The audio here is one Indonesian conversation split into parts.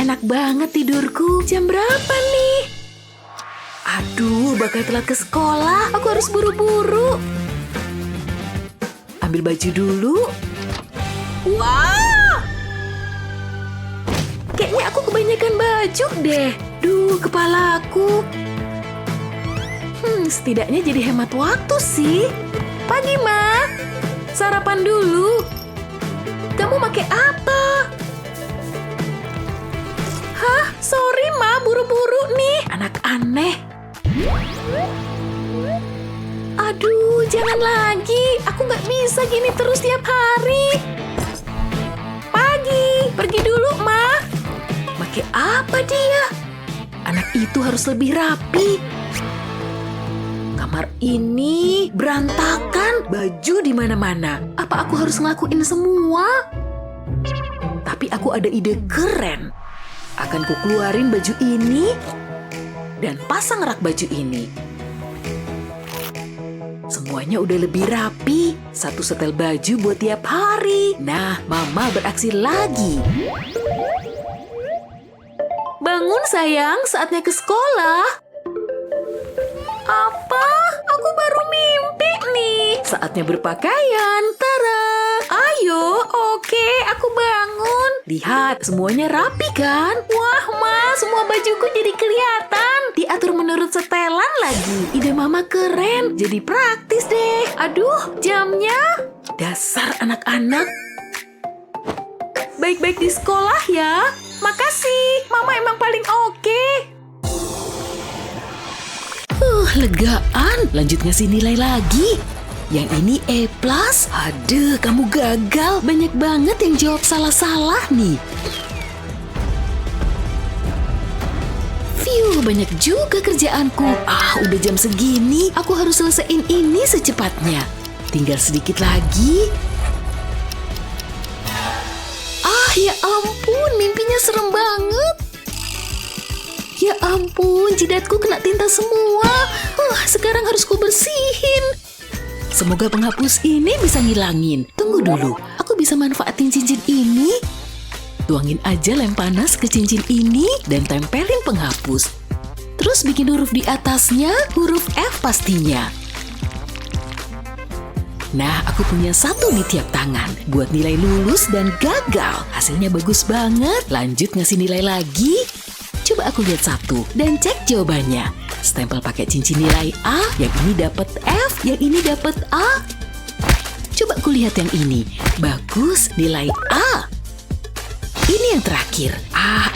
enak banget tidurku. Jam berapa nih? Aduh, bakal telat ke sekolah. Aku harus buru-buru. Ambil baju dulu. Wah! Kayaknya aku kebanyakan baju deh. Duh, kepalaku. Setidaknya jadi hemat waktu sih. Pagi, Ma. Sarapan dulu. Kamu pakai apa? Hah? Sorry, Ma. Buru-buru nih. Anak aneh. Aduh, jangan lagi. Aku nggak bisa gini terus tiap hari. Pagi. Pergi dulu, Ma. Pakai apa dia? Anak itu harus lebih rapi. Kamar ini berantakan, baju di mana-mana. Apa aku harus ngelakuin semua? Tapi aku ada ide keren. Akan ku keluarin baju ini dan pasang rak baju ini. Semuanya udah lebih rapi. Satu setel baju buat tiap hari. Nah, Mama beraksi lagi. Bangun sayang, saatnya ke sekolah. Apa? Aku baru mimpi nih. Saatnya berpakaian. Tara. Ayo, oke, aku bangun. Lihat, semuanya rapi kan? Wah, Ma, semua bajuku jadi kelihatan. Diatur menurut setelan lagi. Ide Mama keren, jadi praktis deh. Aduh, jamnya. Dasar anak-anak. Baik-baik di sekolah ya. Makasih, Mama emang paling oke. Legaan. Lanjut ngasih nilai lagi. Yang ini E+. Aduh, kamu gagal. Banyak banget yang jawab salah-salah nih. Phew, banyak juga kerjaanku. Udah jam segini. Aku harus selesaiin ini secepatnya. Tinggal sedikit lagi. Ya ampun, mimpinya serem banget. Ya ampun, jidatku kena tinta semua. Sekarang harus ku bersihin. Semoga penghapus ini bisa ngilangin. Tunggu dulu, aku bisa manfaatin cincin ini. Tuangin aja lem panas ke cincin ini dan tempelin penghapus. Terus bikin huruf di atasnya, huruf F pastinya. Nah, aku punya satu di tiap tangan. Buat nilai lulus dan gagal. Hasilnya bagus banget. Lanjut ngasih nilai lagi. Coba aku lihat satu dan cek jawabannya. Stempel pakai cincin nilai A. Yang ini dapat F, yang ini dapat A. Coba aku lihat yang ini. Bagus, nilai A. Ini yang terakhir.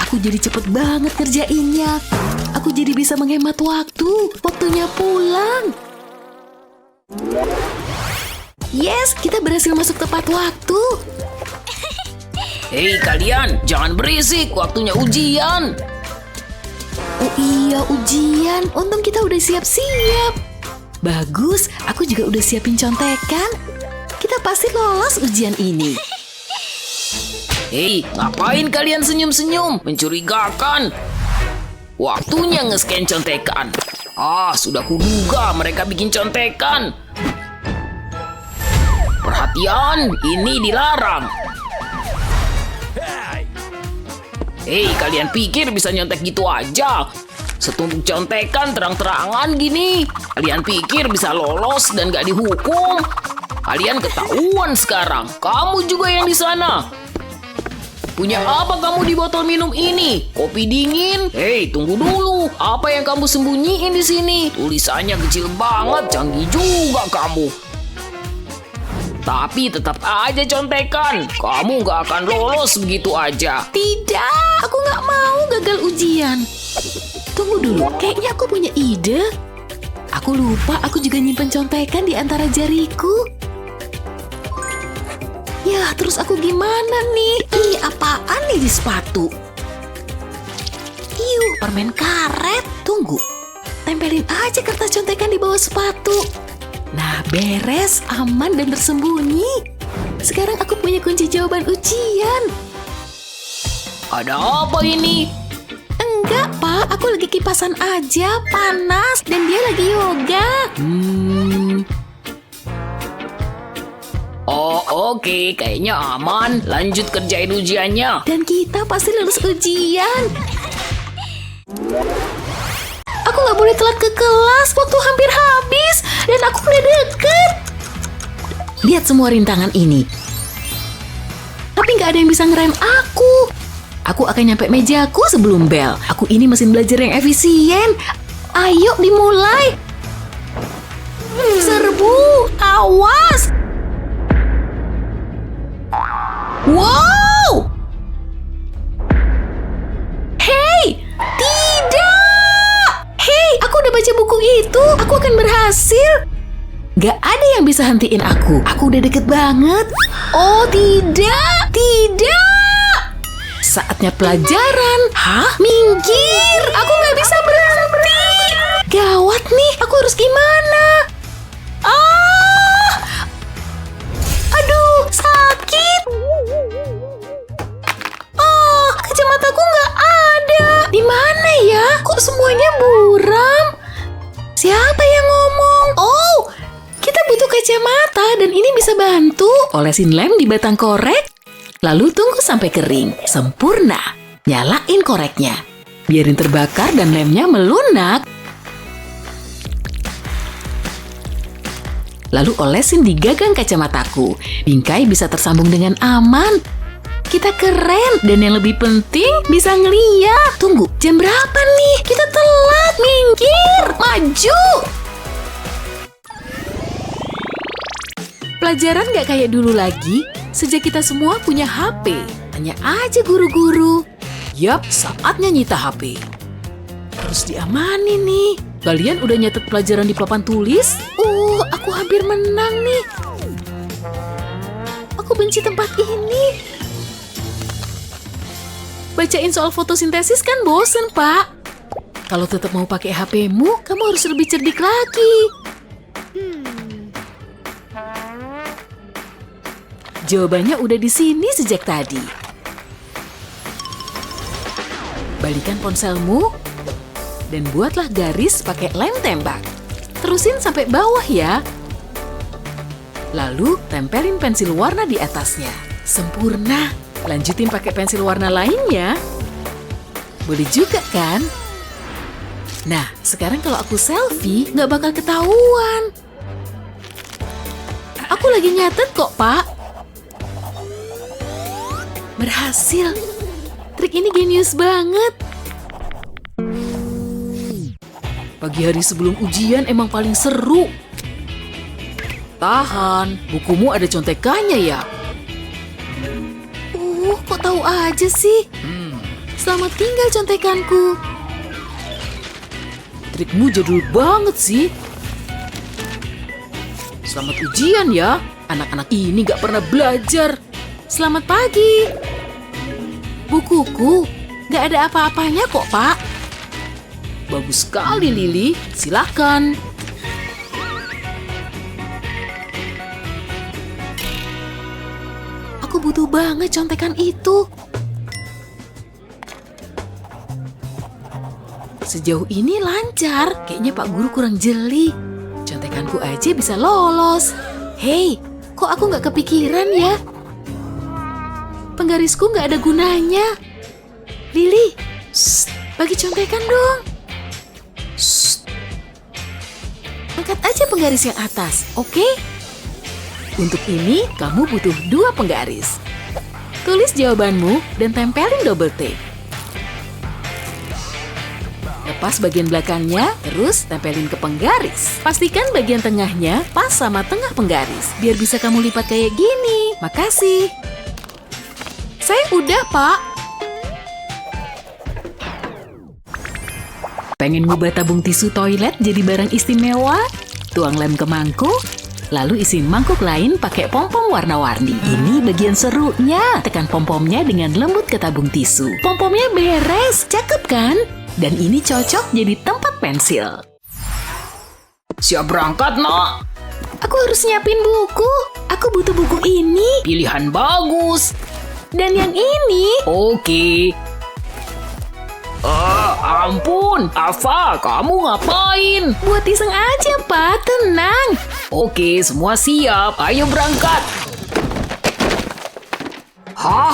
Aku jadi cepet banget kerjainnya. Aku jadi bisa menghemat waktu. Waktunya pulang. Yes, kita berhasil masuk tepat waktu. Hei kalian, jangan berisik. Waktunya ujian. Oh iya, ujian. Untung kita udah siap-siap. Bagus, aku juga udah siapin contekan. Kita pasti lolos ujian ini. Hei, ngapain kalian senyum-senyum? Mencurigakan. Waktunya nge-scan contekan. Sudah kuduga mereka bikin contekan. Perhatian, ini dilarang. Hei, kalian pikir bisa nyontek gitu aja? Setumpuk contekan terang-terangan gini. Kalian pikir bisa lolos dan gak dihukum? Kalian ketahuan sekarang. Kamu juga yang di sana. Punya apa kamu di botol minum ini? Kopi dingin? Hei, tunggu dulu. Apa yang kamu sembunyiin di sini? Tulisannya kecil banget, canggih juga kamu. Tapi tetap aja contekan. Kamu gak akan lolos begitu aja. Tidak, aku gak mau gagal ujian. Tunggu dulu, kayaknya aku punya ide. Aku lupa aku juga nyimpen contekan di antara jariku. Ya, terus aku gimana nih? Apaan nih di sepatu? Permen karet. Tunggu, tempelin aja kertas contekan di bawah sepatu. Nah, beres, aman dan tersembunyi. Sekarang aku punya kunci jawaban ujian. Ada apa ini? Enggak, Pak. Aku lagi kipasan aja, panas. Dan dia lagi yoga. Oh, oke. Kayaknya aman. Lanjut kerjain ujiannya. Dan kita pasti lulus ujian. Aku nggak boleh telat ke kelas, waktu hampir habis. Dan aku udah deket. Lihat semua rintangan ini. Tapi nggak ada yang bisa ngerem aku. Aku akan nyampe mejaku sebelum bel. Aku ini mesin belajar yang efisien. Ayo dimulai. Serbu, awas. Wow! Hei, tidak! Hei, aku udah baca buku itu. Aku akan berhasil. Gak ada yang bisa hentiin aku. Aku udah deket banget. Oh, tidak! Tidak! Saatnya pelajaran. Hah? Minggir! Aku gak bisa berhenti. Gawat nih, aku harus gimana? Ah! Aduh, sakit. Oh, kacamataku nggak ada. Di mana ya? Kok semuanya buram? Siapa yang ngomong? Oh, kita butuh kacamata dan ini bisa bantu. Olesin lem di batang korek, lalu tunggu sampai kering. Sempurna. Nyalain koreknya. Biarin terbakar dan lemnya melunak. Lalu olesin di gagang kacamataku. Bingkai bisa tersambung dengan aman. Kita keren, dan yang lebih penting bisa ngeliat. Tunggu, jam berapa nih? Kita telat, minggir, maju. Pelajaran gak kayak dulu lagi, sejak kita semua punya HP. Tanya aja guru-guru. Yap, saatnya nyita HP. Harus diamanin nih. Kalian udah nyatet pelajaran di papan tulis? Aku hampir menang nih. Aku benci tempat ini. Bacain soal fotosintesis kan bosen, Pak. Kalau tetap mau pakai HP-mu, kamu harus lebih cerdik lagi. Jawabannya udah di sini sejak tadi. Balikan ponselmu dan buatlah garis pakai lem tembak. Terusin sampai bawah ya. Lalu tempelin pensil warna di atasnya. Sempurna. Lanjutin pakai pensil warna lainnya. Boleh juga kan? Nah, sekarang kalau aku selfie, nggak bakal ketahuan. Aku lagi nyatet kok, Pak. Berhasil. Trik ini genius banget. Pagi hari sebelum ujian emang paling seru. Tahan, bukumu ada contekannya ya? Kok tahu aja sih? Selamat tinggal contekanku. Trikmu jadul banget sih. Selamat ujian ya. Anak-anak ini gak pernah belajar. Selamat pagi. Bukuku gak ada apa-apanya kok, Pak. Bagus sekali, Lily. Silakan. Aku butuh banget contekan itu. Sejauh ini lancar. Kayaknya Pak Guru kurang jeli. Contekanku aja bisa lolos. Hei, kok aku nggak kepikiran ya? Penggarisku nggak ada gunanya. Lily, bagi contekan dong. Angkat aja penggaris yang atas, oke? Untuk ini, kamu butuh 2 penggaris. Tulis jawabanmu dan tempelin double tape. Lepas bagian belakangnya, terus tempelin ke penggaris. Pastikan bagian tengahnya pas sama tengah penggaris, biar bisa kamu lipat kayak gini. Makasih. Saya udah, Pak. Pengen ngubah tabung tisu toilet jadi barang istimewa? Tuang lem ke mangkuk, lalu isi mangkuk lain pakai pom-pom warna-warni. Ini bagian serunya. Tekan pom-pomnya dengan lembut ke tabung tisu. Pom-pomnya beres, cakep kan? Dan ini cocok jadi tempat pensil. Siap berangkat, Nak? Aku harus nyiapin buku. Aku butuh buku ini. Pilihan bagus. Dan yang ini. Oke. Ampun, Ava, kamu ngapain? Buat iseng aja, Pak. Tenang. Oke, semua siap. Ayo berangkat. Hah?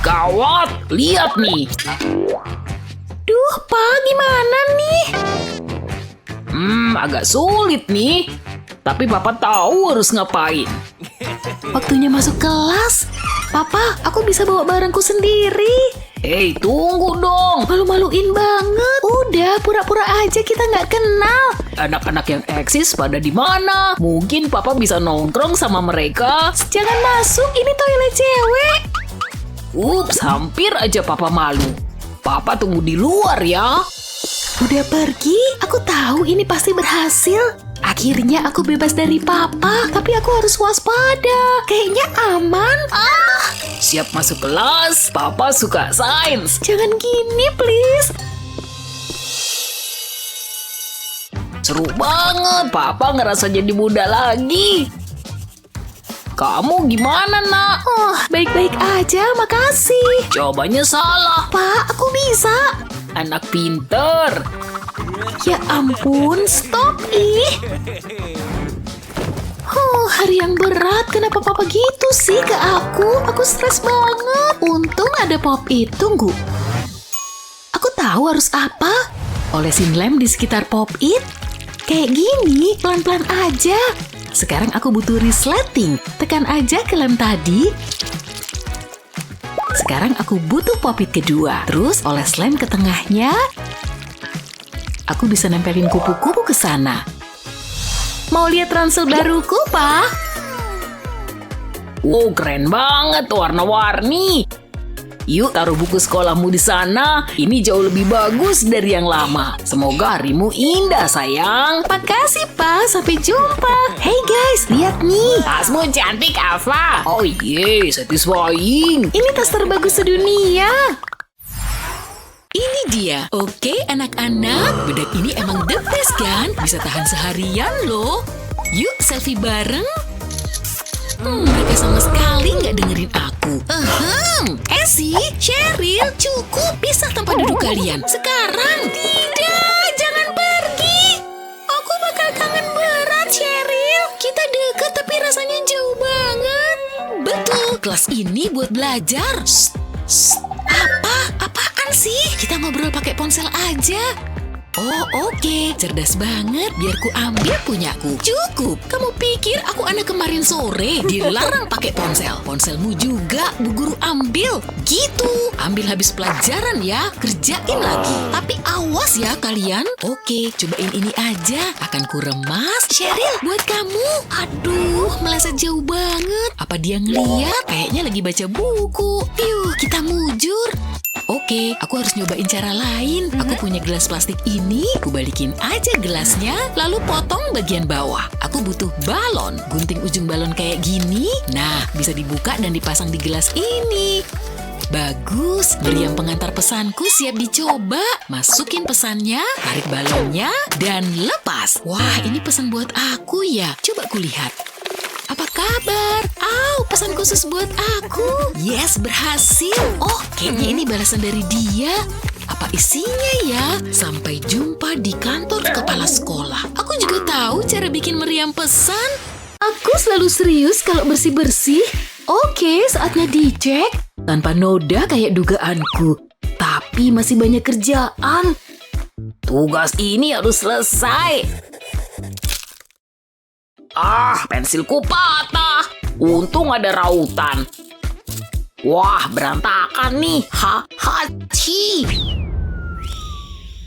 Gawat, lihat nih. Duh, Pa, gimana nih? Agak sulit nih. Tapi Papa tahu harus ngapain. Waktunya masuk kelas. Papa, aku bisa bawa barangku sendiri. Hei, tunggu dong. Malu-maluin banget. Udah, pura-pura aja kita nggak kenal. Anak-anak yang eksis pada di mana? Mungkin Papa bisa nongkrong sama mereka. Jangan masuk, ini toilet cewek. Ups, hampir aja Papa malu. Papa tunggu di luar ya. Udah pergi, aku tahu ini pasti berhasil. Akhirnya aku bebas dari Papa, tapi aku harus waspada. Kayaknya aman. Siap masuk kelas. Papa suka sains. Jangan gini, please. Seru banget. Papa ngerasa jadi muda lagi. Kamu gimana, Nak? Baik-baik aja, makasih. Jawabannya salah. Pak, aku bisa. Anak pinter. Ya ampun, stop ih. Hari yang berat, kenapa Papa gitu sih ke aku? Aku stres banget. Untung ada Pop-It. Tunggu. Aku tahu harus apa. Olesin lem di sekitar Pop-It. Kayak gini, pelan-pelan aja. Sekarang aku butuh resleting. Tekan aja ke lem tadi. Sekarang aku butuh Pop-It kedua. Terus oles lem ke tengahnya. Aku bisa nempelin kupu-kupu ke sana. Mau lihat ransel baruku, Pak? Wow, keren banget, warna-warni. Yuk, taruh buku sekolahmu di sana. Ini jauh lebih bagus dari yang lama. Semoga harimu indah, sayang. Makasih, Pak. Sampai jumpa. Hey guys, lihat nih. Tasmu cantik, Ava. Oh iya, satisfying. Ini tas terbagus sedunia. Ini dia. Oke, anak-anak. Bedak ini emang the best kan? Bisa tahan seharian loh. Yuk, selfie bareng. Mereka sama sekali nggak dengerin aku. Essie, Cheryl, cukup pisah tempat duduk kalian. Sekarang. Tidak, jangan pergi. Aku bakal kangen berat, Cheryl. Kita deket tapi rasanya jauh banget. Betul, kelas ini buat belajar. Apaan sih? Kita ngobrol pakai ponsel aja. Oh, oke. Cerdas banget. Biar ku ambil punyaku. Cukup. Kamu pikir aku anak kemarin sore? Dilarang pakai ponsel. Ponselmu juga Bu Guru ambil. Gitu. Ambil habis pelajaran ya. Kerjain lagi. Tapi awas ya kalian. Oke, cobain ini aja. Akan ku remas. Cheryl, buat kamu. Aduh, meleset jauh banget. Apa dia ngeliat? Kayaknya lagi baca buku. Piuh, kita mujur. Oke, aku harus nyobain cara lain. Aku punya gelas plastik ini, aku balikin aja gelasnya, lalu potong bagian bawah. Aku butuh balon, gunting ujung balon kayak gini. Nah, bisa dibuka dan dipasang di gelas ini. Bagus, meriam pengantar pesanku siap dicoba. Masukin pesannya, tarik balonnya, dan lepas. Wah, ini pesan buat aku ya. Coba kulihat. Apa kabar? Pesan khusus buat aku. Yes, berhasil. Oh, kayaknya ini balasan dari dia. Apa isinya ya? Sampai jumpa di kantor kepala sekolah. Aku juga tahu cara bikin meriam pesan. Aku selalu serius kalau bersih-bersih. Oke, saatnya dicek. Tanpa noda kayak dugaanku. Tapi masih banyak kerjaan. Tugas ini harus selesai. Pensilku patah. Untung ada rautan. Wah, berantakan nih. Hachi.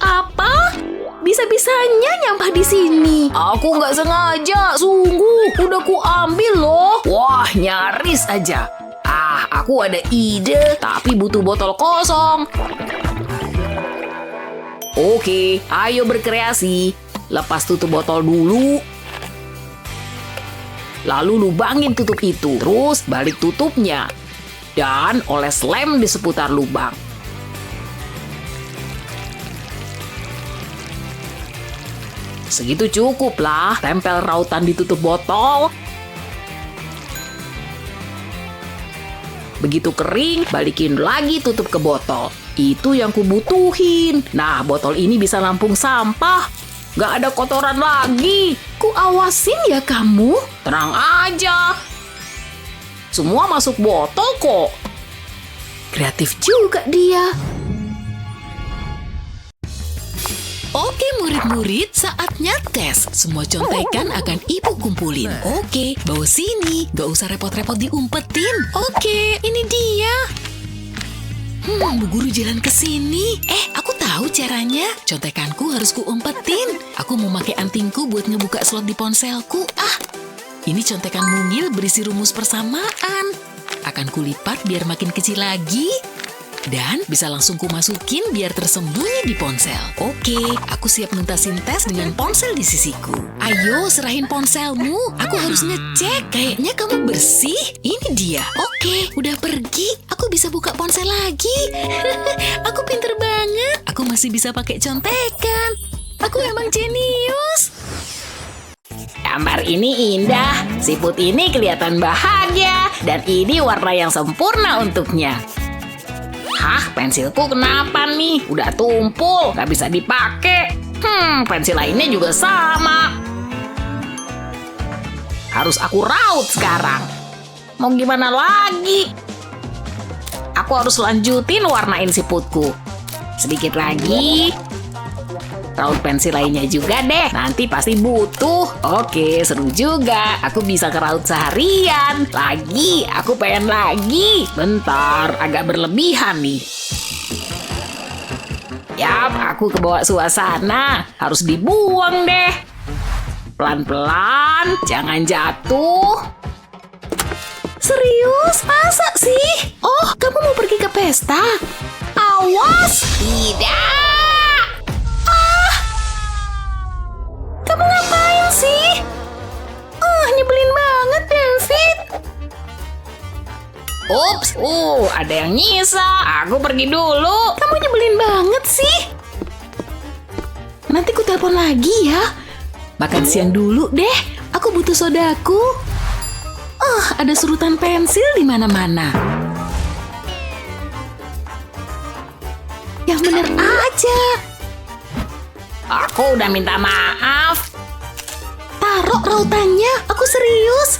Apa? Bisa-bisanya nyampah di sini. Aku nggak sengaja, sungguh. Udah ku ambil loh. Wah, nyaris aja. Aku ada ide, tapi butuh botol kosong. Oke, ayo berkreasi. Lepas tutup botol dulu. Lalu lubangin tutup itu. Terus balik tutupnya. Dan oles lem di seputar lubang. Segitu cukup lah. Tempel rautan di tutup botol. Begitu kering, balikin lagi tutup ke botol. Itu yang kubutuhin. Nah, botol ini bisa nampung sampah. Gak ada kotoran lagi. Ku awasin ya kamu. Tenang aja. Semua masuk botol kok. Kreatif juga dia. Oke murid-murid, saatnya tes. Semua contekan akan ibu kumpulin. Oke, bawa sini. Gak usah repot-repot diumpetin. Oke, ini dia. Bu guru jalan ke sini. Aku tahu caranya. Contekanku harus kuumpetin. Aku mau pakai antingku buat ngebuka slot di ponselku. Ini contekan mungil berisi rumus persamaan. Akan kulipat biar makin kecil lagi. Dan bisa langsung kumasukin biar tersembunyi di ponsel. Oke, aku siap nuntasin tes dengan ponsel di sisiku. Ayo, serahin ponselmu. Aku harus ngecek. Kayaknya kamu bersih. Ini dia. Oke, udah pergi. Aku bisa buka ponsel lagi. Aku pinter banget. Aku masih bisa pakai contekan. Aku emang jenius. Gambar ini indah. Siput ini kelihatan bahagia. Dan ini warna yang sempurna untuknya. Hah, pensilku kenapa nih? Udah tumpul, gak bisa dipakai. Pensil lainnya juga sama. Harus aku raut sekarang. Mau gimana lagi? Aku harus lanjutin warnain siputku. Sedikit lagi. Raut pensil lainnya juga deh. Nanti pasti butuh. Oke, seru juga. Aku bisa keraut seharian. Lagi, aku pengen lagi. Bentar, agak berlebihan nih. Yap, aku kebawa suasana. Harus dibuang deh. Pelan-pelan, jangan jatuh. Serius? Masa sih? Oh, kamu mau pergi ke pesta? Awas! Tidak! Kamu ngapain sih? Nyebelin banget, David. Ups, ada yang nyisa. Aku pergi dulu. Kamu nyebelin banget sih. Nanti ku telepon lagi ya. Makan siang dulu deh. Aku butuh sodaku. Ada surutan pensil di mana-mana. Yang bener aja. Aku udah minta maaf. Taruh rautannya, aku serius.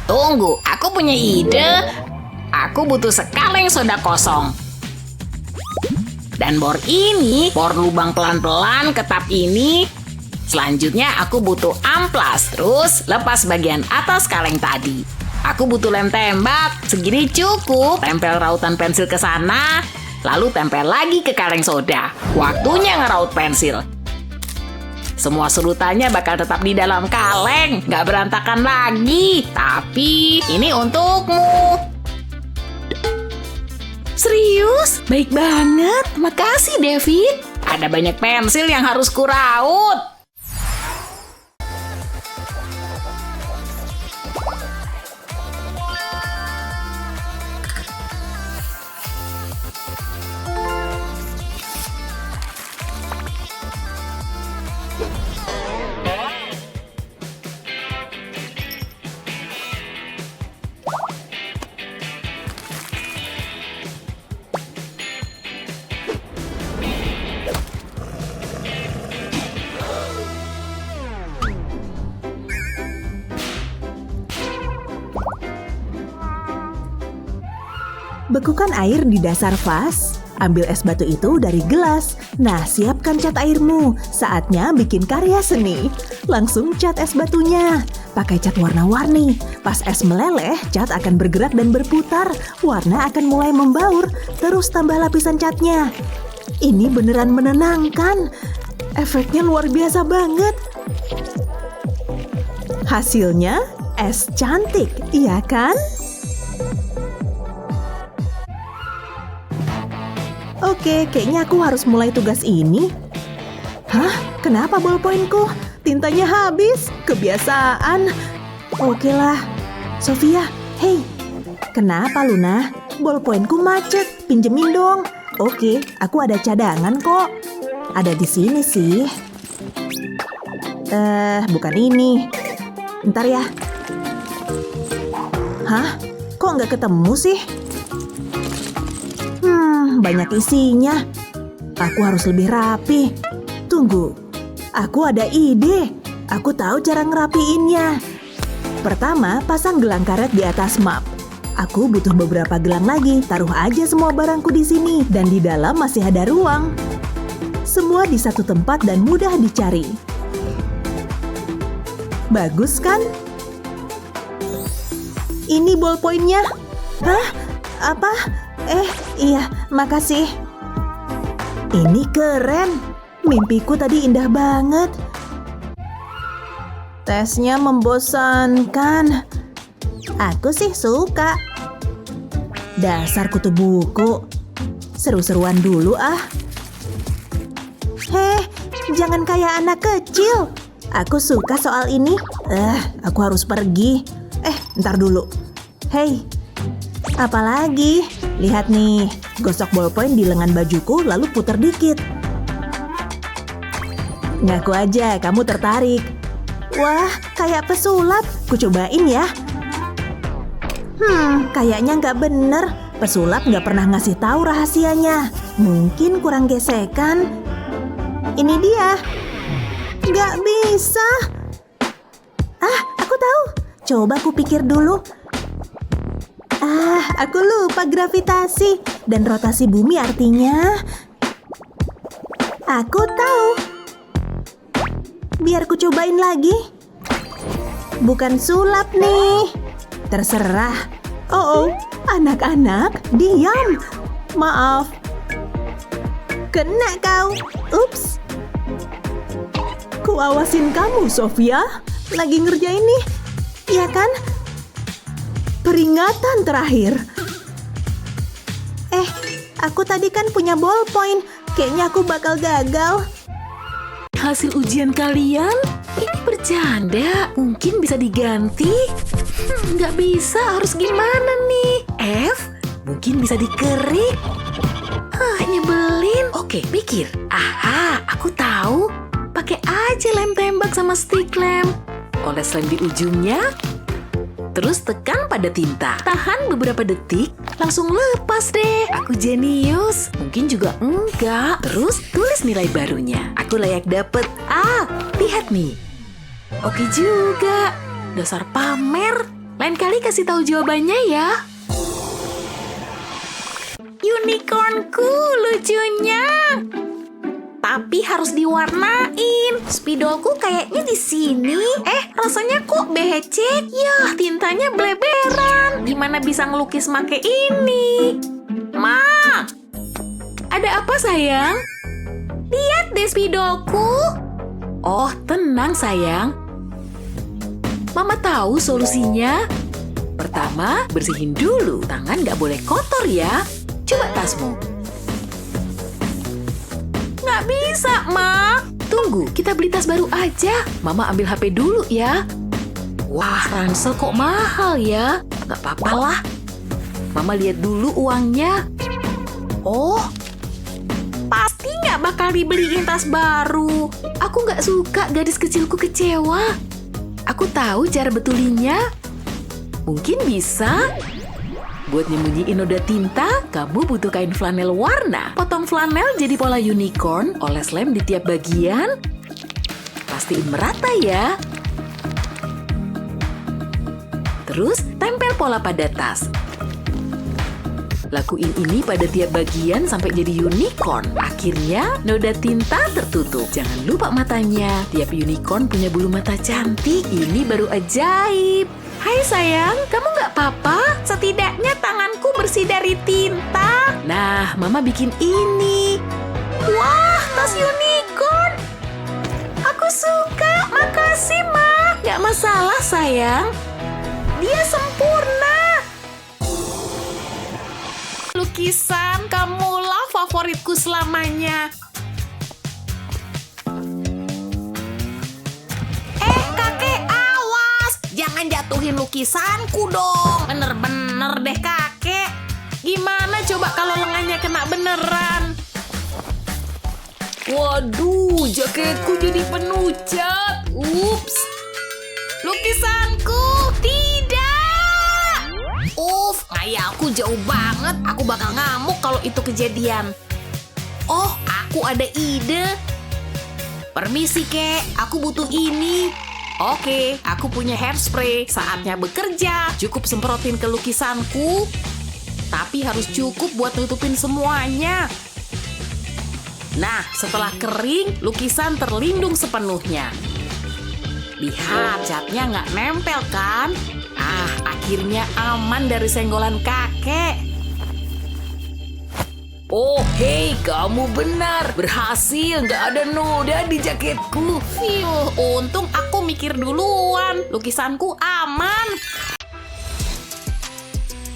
Tunggu, aku punya ide. Aku butuh sekaleng soda kosong. Dan bor ini, bor lubang pelan-pelan ke tap ini. Selanjutnya aku butuh amplas. Terus lepas bagian atas kaleng tadi. Aku butuh lem tembak. Segini cukup. Tempel rautan pensil ke sana. Lalu tempel lagi ke kaleng soda. Waktunya ngeraut pensil. Semua surutannya bakal tetap di dalam kaleng. Gak berantakan lagi. Tapi ini untukmu. Serius? Baik banget. Makasih, David. Ada banyak pensil yang harus kuraut. Bekukan air di dasar vas. Ambil es batu itu dari gelas. Nah, siapkan cat airmu. Saatnya bikin karya seni. Langsung cat es batunya. Pakai cat warna-warni. Pas es meleleh, cat akan bergerak dan berputar. Warna akan mulai membaur. Terus tambah lapisan catnya. Ini beneran menenangkan. Efeknya luar biasa banget. Hasilnya, es cantik, iya kan? Oke, kayaknya aku harus mulai tugas ini. Hah? Kenapa bolpoinku? Tintanya habis. Kebiasaan. Oke lah. Sofia, hei. Kenapa Luna? Bolpoinku macet. Pinjemin dong. Oke, aku ada cadangan kok. Ada di sini sih. Bukan ini. Ntar ya. Hah? Kok nggak ketemu sih? Banyak isinya. Aku harus lebih rapi. Tunggu, aku ada ide. Aku tahu cara ngerapiinnya. Pertama, pasang gelang karet di atas map. Aku butuh beberapa gelang lagi. Taruh aja semua barangku di sini dan di dalam masih ada ruang. Semua di satu tempat dan mudah dicari. Bagus kan? Ini ballpointnya. Hah? Apa? Iya, makasih. Ini keren. Mimpiku tadi indah banget. Tesnya membosankan. Aku sih suka. Dasar kutu buku. Seru-seruan dulu ah. Heh, jangan kayak anak kecil. Aku suka soal ini. Aku harus pergi. Ntar dulu. Hei, apalagi? Lihat nih, gosok ballpoint di lengan bajuku lalu putar dikit. Ngaku aja kamu tertarik. Wah, kayak pesulap. Ku cobain ya. Kayaknya nggak bener. Pesulap nggak pernah ngasih tahu rahasianya. Mungkin kurang gesekan. Ini dia. Nggak bisa. Aku tahu. Coba ku pikir dulu. Aku lupa gravitasi. Dan rotasi bumi artinya... Aku tahu. Biar ku cobain lagi. Bukan sulap nih. Terserah. Oh, anak-anak, diam. Maaf. Kena kau. Ups. Ku awasin kamu, Sofia. Lagi ngerjain nih. Iya kan? Peringatan terakhir. Aku tadi kan punya ballpoint. Kayaknya aku bakal gagal. Hasil ujian kalian? Ini bercanda. Mungkin bisa diganti? Nggak bisa, harus gimana nih? F? Mungkin bisa dikerik? Nyebelin. Oke, pikir. Aku tahu. Pakai aja lem tembak sama stick lem. Oles lem di ujungnya. Terus tekan pada tinta. Tahan beberapa detik, langsung lepas deh. Aku jenius. Mungkin juga enggak. Terus tulis nilai barunya. Aku layak dapet A. Lihat nih. Oke juga. Dasar pamer. Lain kali kasih tahu jawabannya ya. Unicornku lucunya. Tapi harus diwarnain. Spidolku kayaknya di sini. Rasanya kok becek? Yah, tintanya bleberan. Gimana bisa ngelukis make ini? Ma! Ada apa sayang? Lihat deh spidolku. Oh, tenang sayang. Mama tahu solusinya. Pertama, bersihin dulu. Tangan nggak boleh kotor ya. Coba tasmu. Nggak bisa, Ma. Tunggu, kita beli tas baru aja. Mama ambil HP dulu ya. Wah, ransel kok mahal ya. Nggak apa-apa lah. Mama lihat dulu uangnya. Oh, pasti nggak bakal dibeliin tas baru. Aku nggak suka gadis kecilku kecewa. Aku tahu cara betulinnya. Mungkin bisa. Buat nyembunyiin noda tinta, kamu butuh kain flanel warna. Potong flanel jadi pola unicorn, oles lem di tiap bagian. Pastiin merata ya. Terus, tempel pola pada tas. Lakuin ini pada tiap bagian sampai jadi unicorn. Akhirnya, noda tinta tertutup. Jangan lupa matanya. Tiap unicorn punya bulu mata cantik. Ini baru ajaib. Hai sayang, kamu nggak apa-apa? Setidaknya tanganku bersih dari tinta. Nah, Mama bikin ini. Wah, tas unicorn. Aku suka, makasih Ma. Nggak masalah sayang. Dia sempurna. Lukisan kamulah favoritku selamanya. Kakek, awas. Jangan jatuhin lukisanku dong. Bener-bener deh kakek. Gimana coba kalau lengannya kena beneran? Waduh, jaketku jadi penuh cat. Ups. Lukisanku, tidak. Ngayalku jauh banget. Aku bakal ngamuk kalau itu kejadian. Oh, aku ada ide. Permisi, Kek. Aku butuh ini. Oke, aku punya hairspray. Saatnya bekerja. Cukup semprotin ke lukisanku. Tapi harus cukup buat nutupin semuanya. Nah, setelah kering, lukisan terlindung sepenuhnya. Lihat, catnya nggak nempel kan? Akhirnya aman dari senggolan kakek. Oh, hei, kamu benar. Berhasil, nggak ada noda di jaketku. Untung aku mikir duluan. Lukisanku aman.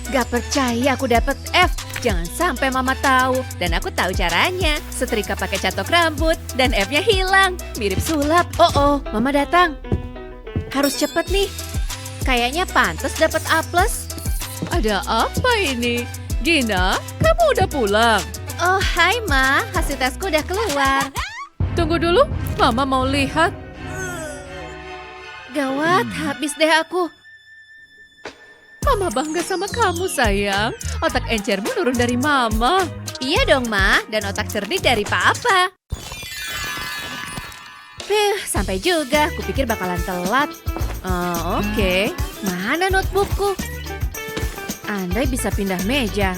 Gak percaya aku dapet F. Jangan sampai mama tahu. Dan aku tahu caranya. Setrika pakai catok rambut dan F-nya hilang. Mirip sulap. Oh, mama datang. Harus cepet nih. Kayaknya pantas dapat A+. Ada apa ini? Gina, kamu udah pulang? Oh, hai Ma. Hasil tesku udah keluar. Tunggu dulu, mama mau lihat. Gawat, habis deh aku. Mama bangga sama kamu, sayang. Otak encermu turun dari mama. Iya dong, Ma. Dan otak cerdik dari papa. Sampai juga. Kupikir bakalan telat. Oke. Mana notebookku? Andai bisa pindah meja.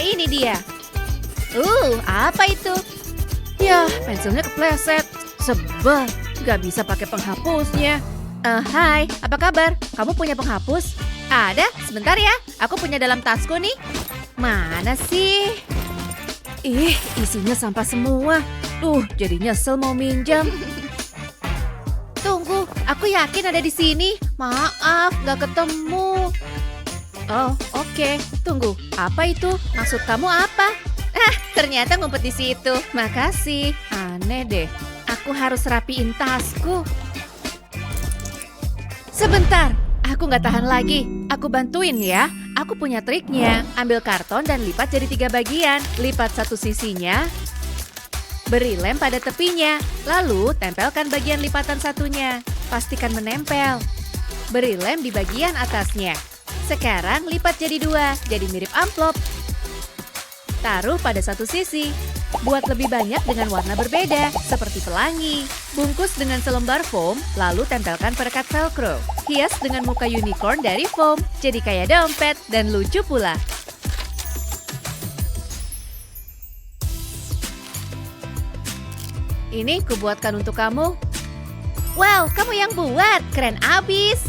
Ini dia. Apa itu? Yah, pensilnya kepleset. Sebel. Gak bisa pakai penghapusnya. Hai, apa kabar? Kamu punya penghapus? Ada, sebentar ya. Aku punya dalam tasku nih. Mana sih? Isinya sampah semua. Jadi nyesel mau minjam. Tunggu, aku yakin ada di sini. Maaf, gak ketemu. Oh, oke. Tunggu, apa itu? Maksud kamu apa? Ternyata ngumpet di situ. Makasih. Aneh deh. Aku harus rapiin tasku. Sebentar, aku nggak tahan lagi. Aku bantuin ya. Aku punya triknya. Ambil karton dan lipat jadi 3 bagian. Lipat satu sisinya. Beri lem pada tepinya. Lalu tempelkan bagian lipatan satunya. Pastikan menempel. Beri lem di bagian atasnya. Sekarang lipat jadi 2. Jadi mirip amplop. Taruh pada satu sisi. Buat lebih banyak dengan warna berbeda, seperti pelangi. Bungkus dengan selembar foam, lalu tempelkan perekat velcro. Hias dengan muka unicorn dari foam, jadi kayak dompet dan lucu pula. Ini kubuatkan untuk kamu. Wow, kamu yang buat, keren abis.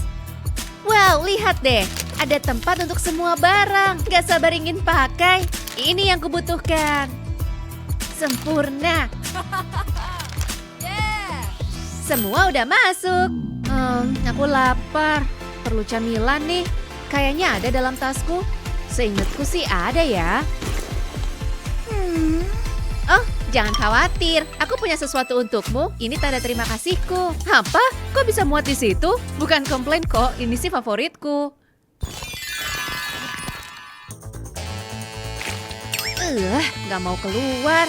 Wow, lihat deh, ada tempat untuk semua barang. Gak sabar ingin pakai. Ini yang kubutuhkan. Sempurna. Semua udah masuk. Aku lapar. Perlu camilan nih. Kayaknya ada dalam tasku. Seingatku sih ada ya. Oh, jangan khawatir. Aku punya sesuatu untukmu. Ini tanda terima kasihku. Apa? Kok bisa muat di situ? Bukan komplain kok. Ini sih favoritku. Gak mau keluar.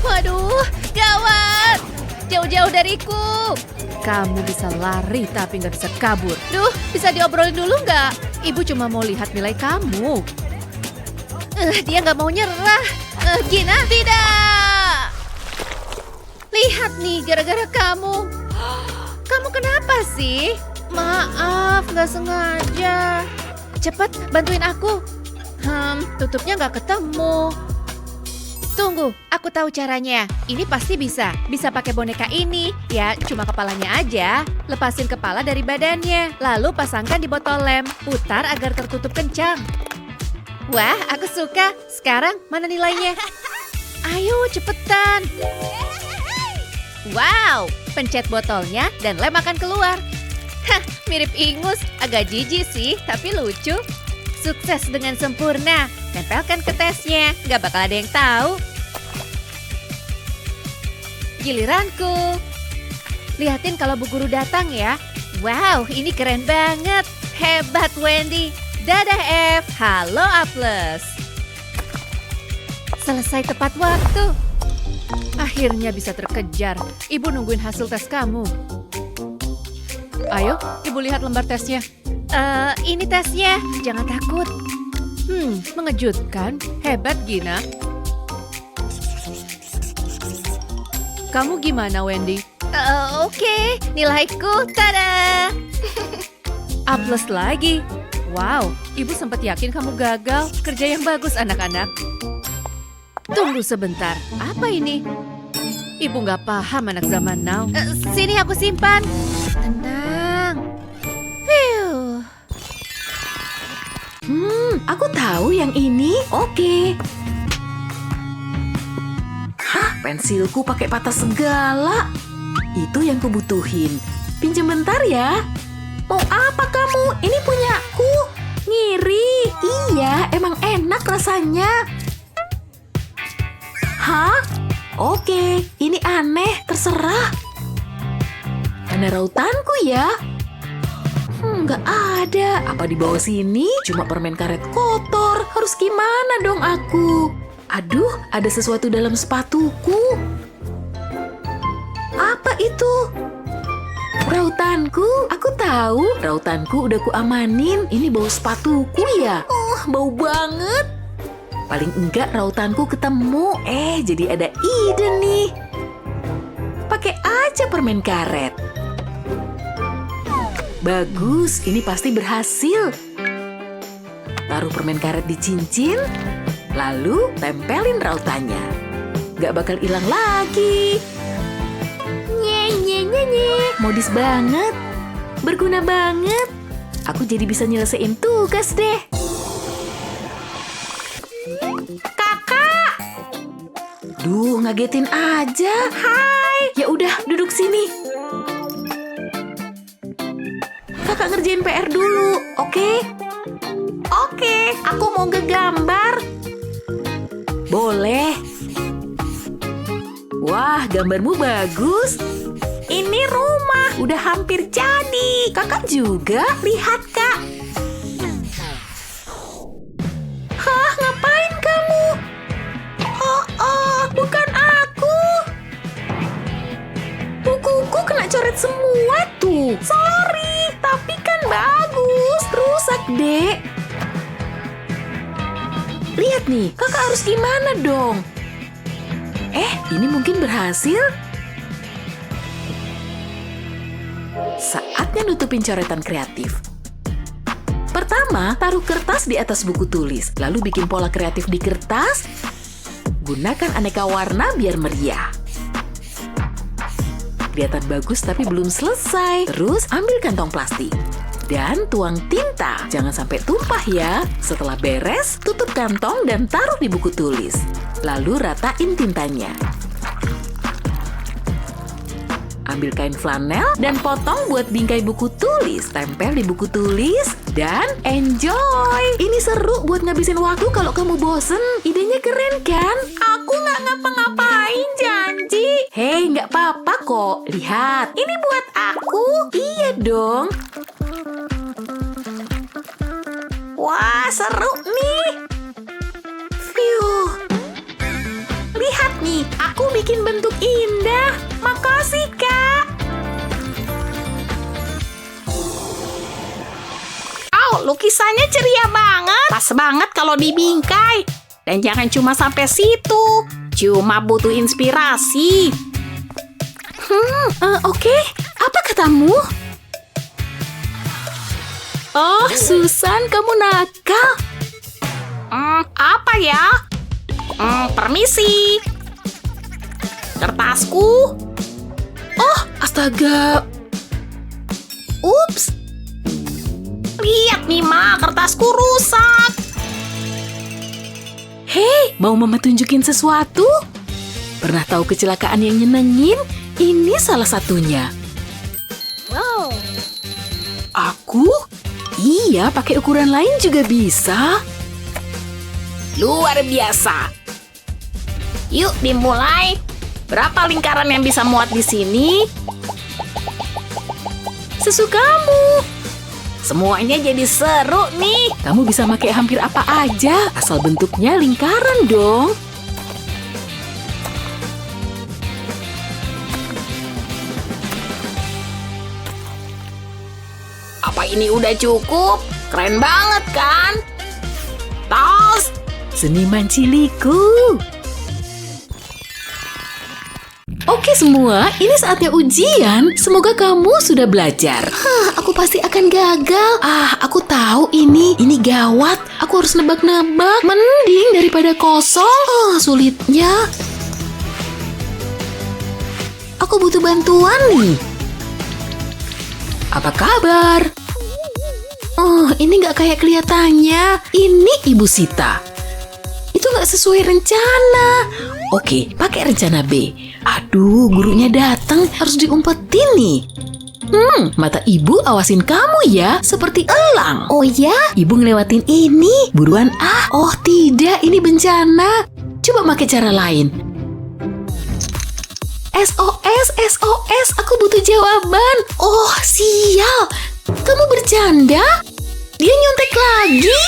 Waduh, gawat. Jauh-jauh dariku. Kamu bisa lari tapi gak bisa kabur. Duh, bisa diobrolin dulu gak? Ibu cuma mau lihat nilai kamu. Dia gak mau nyerah. Gina, tidak. Lihat nih, gara-gara kamu. Kamu kenapa sih? Maaf, gak sengaja. Cepet, bantuin aku. Tutupnya nggak ketemu. Tunggu, aku tahu caranya. Ini pasti bisa. Bisa pakai boneka ini. Ya, cuma kepalanya aja. Lepasin kepala dari badannya. Lalu pasangkan di botol lem. Putar agar tertutup kencang. Wah, aku suka. Sekarang, mana nilainya? Ayo, cepetan. Wow, pencet botolnya dan lem akan keluar. Hah, mirip ingus. Agak jijik sih, tapi lucu. Sukses dengan sempurna. Tempelkan ke tesnya. Gak bakal ada yang tahu. Giliranku. Lihatin kalau Bu Guru datang ya. Wow, ini keren banget. Hebat Wendy. Dadah F. Halo A+. Selesai tepat waktu. Akhirnya bisa terkejar. Ibu nungguin hasil tes kamu. Ayo, Ibu lihat lembar tesnya. Ini tesnya. Jangan takut. Mengejutkan. Hebat, Gina. Kamu gimana, Wendy? Oke, nilaiku, tada! A+ lagi. Wow, ibu sempat yakin kamu gagal. Kerja yang bagus, anak-anak. Tunggu sebentar, apa ini? Ibu nggak paham anak zaman now. Sini aku simpan. Tenang. Phew. Aku tahu yang ini. Oke. Hah, pensilku pakai patah segala. Itu yang kubutuhin. Pinjam bentar ya. Mau apa kamu? Ini punyaku. Ngiri. Iya, emang enak rasanya. Hah? Oke, ini aneh, terserah. Mana rautanku ya? Nggak ada. Apa di bawah sini? Cuma permen karet kotor. Harus gimana dong aku? Aduh, ada sesuatu dalam sepatuku. Apa itu? Rautanku, aku tahu. Rautanku udah kuamanin. Ini bau sepatuku ya? Bau banget. Paling enggak rautanku ketemu. Jadi ada ide nih. Pakai aja permen karet. Bagus, ini pasti berhasil. Taruh permen karet di cincin, lalu tempelin rautannya. Gak bakal hilang lagi. Modis banget. Berguna banget. Aku jadi bisa nyelesain tugas deh. Kakak! Duh, ngagetin aja. Hai! Ya udah, duduk sini. Kakak ngerjain PR dulu, oke? Oke, aku mau ngegambar. Boleh. Wah, gambarmu bagus. Ini rumah, udah hampir jadi. Kakak juga, lihat Kak. Hah, ngapain kamu? Bukan aku. Bukuku kena coret semua tuh. Sorry, tapi kan bagus. Rusak, Dek. Lihat nih, kakak harus gimana dong? Ini mungkin berhasil. Saatnya nutupin coretan kreatif. Pertama, taruh kertas di atas buku tulis. Lalu bikin pola kreatif di kertas. Gunakan aneka warna biar meriah. Kelihatan bagus tapi belum selesai. Terus ambil kantong plastik. Dan tuang tinta. Jangan sampai tumpah ya. Setelah beres, tutup kantong dan taruh di buku tulis. Lalu ratain tintanya. Ambil kain flanel dan potong buat bingkai buku tulis. Tempel di buku tulis dan enjoy. Ini seru buat ngabisin waktu kalau kamu bosen. Idenya keren kan? Aku nggak ngapa-ngapain, janji. Hei, nggak apa-apa kok. Lihat, ini buat aku. Iya dong. Wah, seru nih. Phew. Lihat nih, aku bikin bentuk indah. Makasih, Kak. Lukisannya ceria banget. Pas banget kalau dibingkai. Dan jangan cuma sampai situ. Cuma butuh inspirasi. Oke. Apa katamu? Oh, Susan, kamu nakal. Apa ya? Permisi. Kertasku. Oh, astaga. Ups. Lihat nih, Ma, kertasku rusak. Hei, mau Mama tunjukin sesuatu? Pernah tahu kecelakaan yang nyenengin? Ini salah satunya. Wow. Aku? Iya, pakai ukuran lain juga bisa. Luar biasa. Yuk, dimulai. Berapa lingkaran yang bisa muat di sini? Sesukamu. Semuanya jadi seru nih. Kamu bisa pakai hampir apa aja, asal bentuknya lingkaran dong. Apa ini udah cukup? Keren banget kan? Tos! Seniman ciliku. Oke semua, ini saatnya ujian. Semoga kamu sudah belajar. Aku pasti akan gagal. Aku tahu ini gawat. Aku harus nebak-nebak. Mending daripada kosong. Sulitnya. Aku butuh bantuan nih. Apa kabar? Ini nggak kayak kelihatannya. Ini Ibu Sita. Itu nggak sesuai rencana. Oke, pakai rencana B. Aduh, gurunya datang. Harus diumpetin nih. Mata ibu awasin kamu ya. Seperti elang. Oh ya? Ibu ngelewatin ini. Buruan Oh tidak, ini bencana. Coba pakai cara lain. SOS, SOS. Aku butuh jawaban. Oh, sial. Kamu bercanda? Dia nyontek lagi?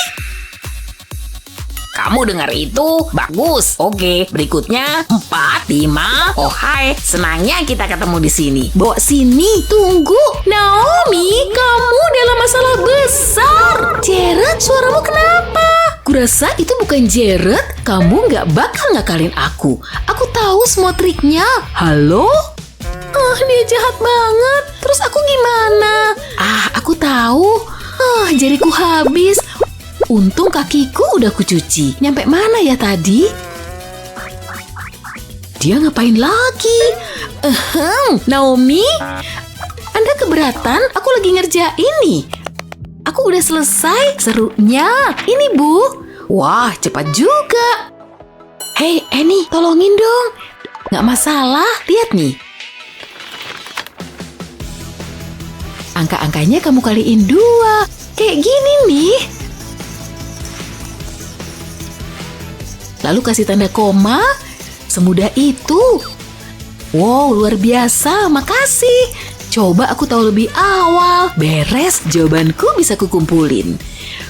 Kamu dengar itu? Bagus. Oke, berikutnya 4, 5. Oh hai, senangnya kita ketemu di sini. Bawa sini. Tunggu. Naomi, kamu dalam masalah besar. Jared, suaramu kenapa? Kurasa itu bukan Jared. Kamu nggak bakal ngakalin aku. Aku tahu semua triknya. Halo? Dia jahat banget. Terus aku gimana? Aku tahu. Jariku habis. Untung kakiku udah kucuci. Nyampe mana ya tadi? Dia ngapain lagi? Naomi? Anda keberatan? Aku lagi ngerjain nih. Aku udah selesai. Serunya. Ini, Bu. Wah, cepat juga. Hei, Annie, tolongin dong. Nggak masalah. Lihat nih. Angka-angkanya kamu kaliin 2. Kayak gini nih. Lalu kasih tanda koma. Semudah itu. Wow, luar biasa. Makasih. Coba aku tahu lebih awal. Beres, jawabanku bisa kukumpulin.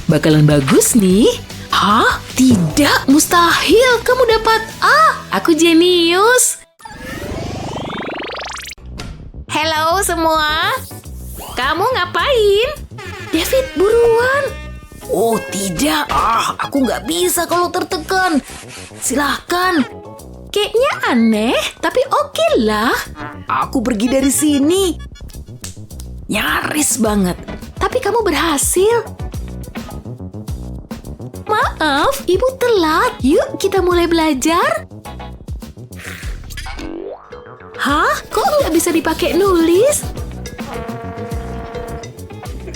Bakalan bagus nih. Hah? Tidak, mustahil. Kamu dapat A. Aku jenius. Hello semua. Kamu ngapain? David, buruan. Oh tidak, aku nggak bisa kalau tertekan. Silahkan. Kayaknya aneh, tapi oke lah. Aku pergi dari sini. Nyaris banget. Tapi kamu berhasil. Maaf, ibu telat. Yuk kita mulai belajar. Hah? Kok nggak bisa dipakai nulis?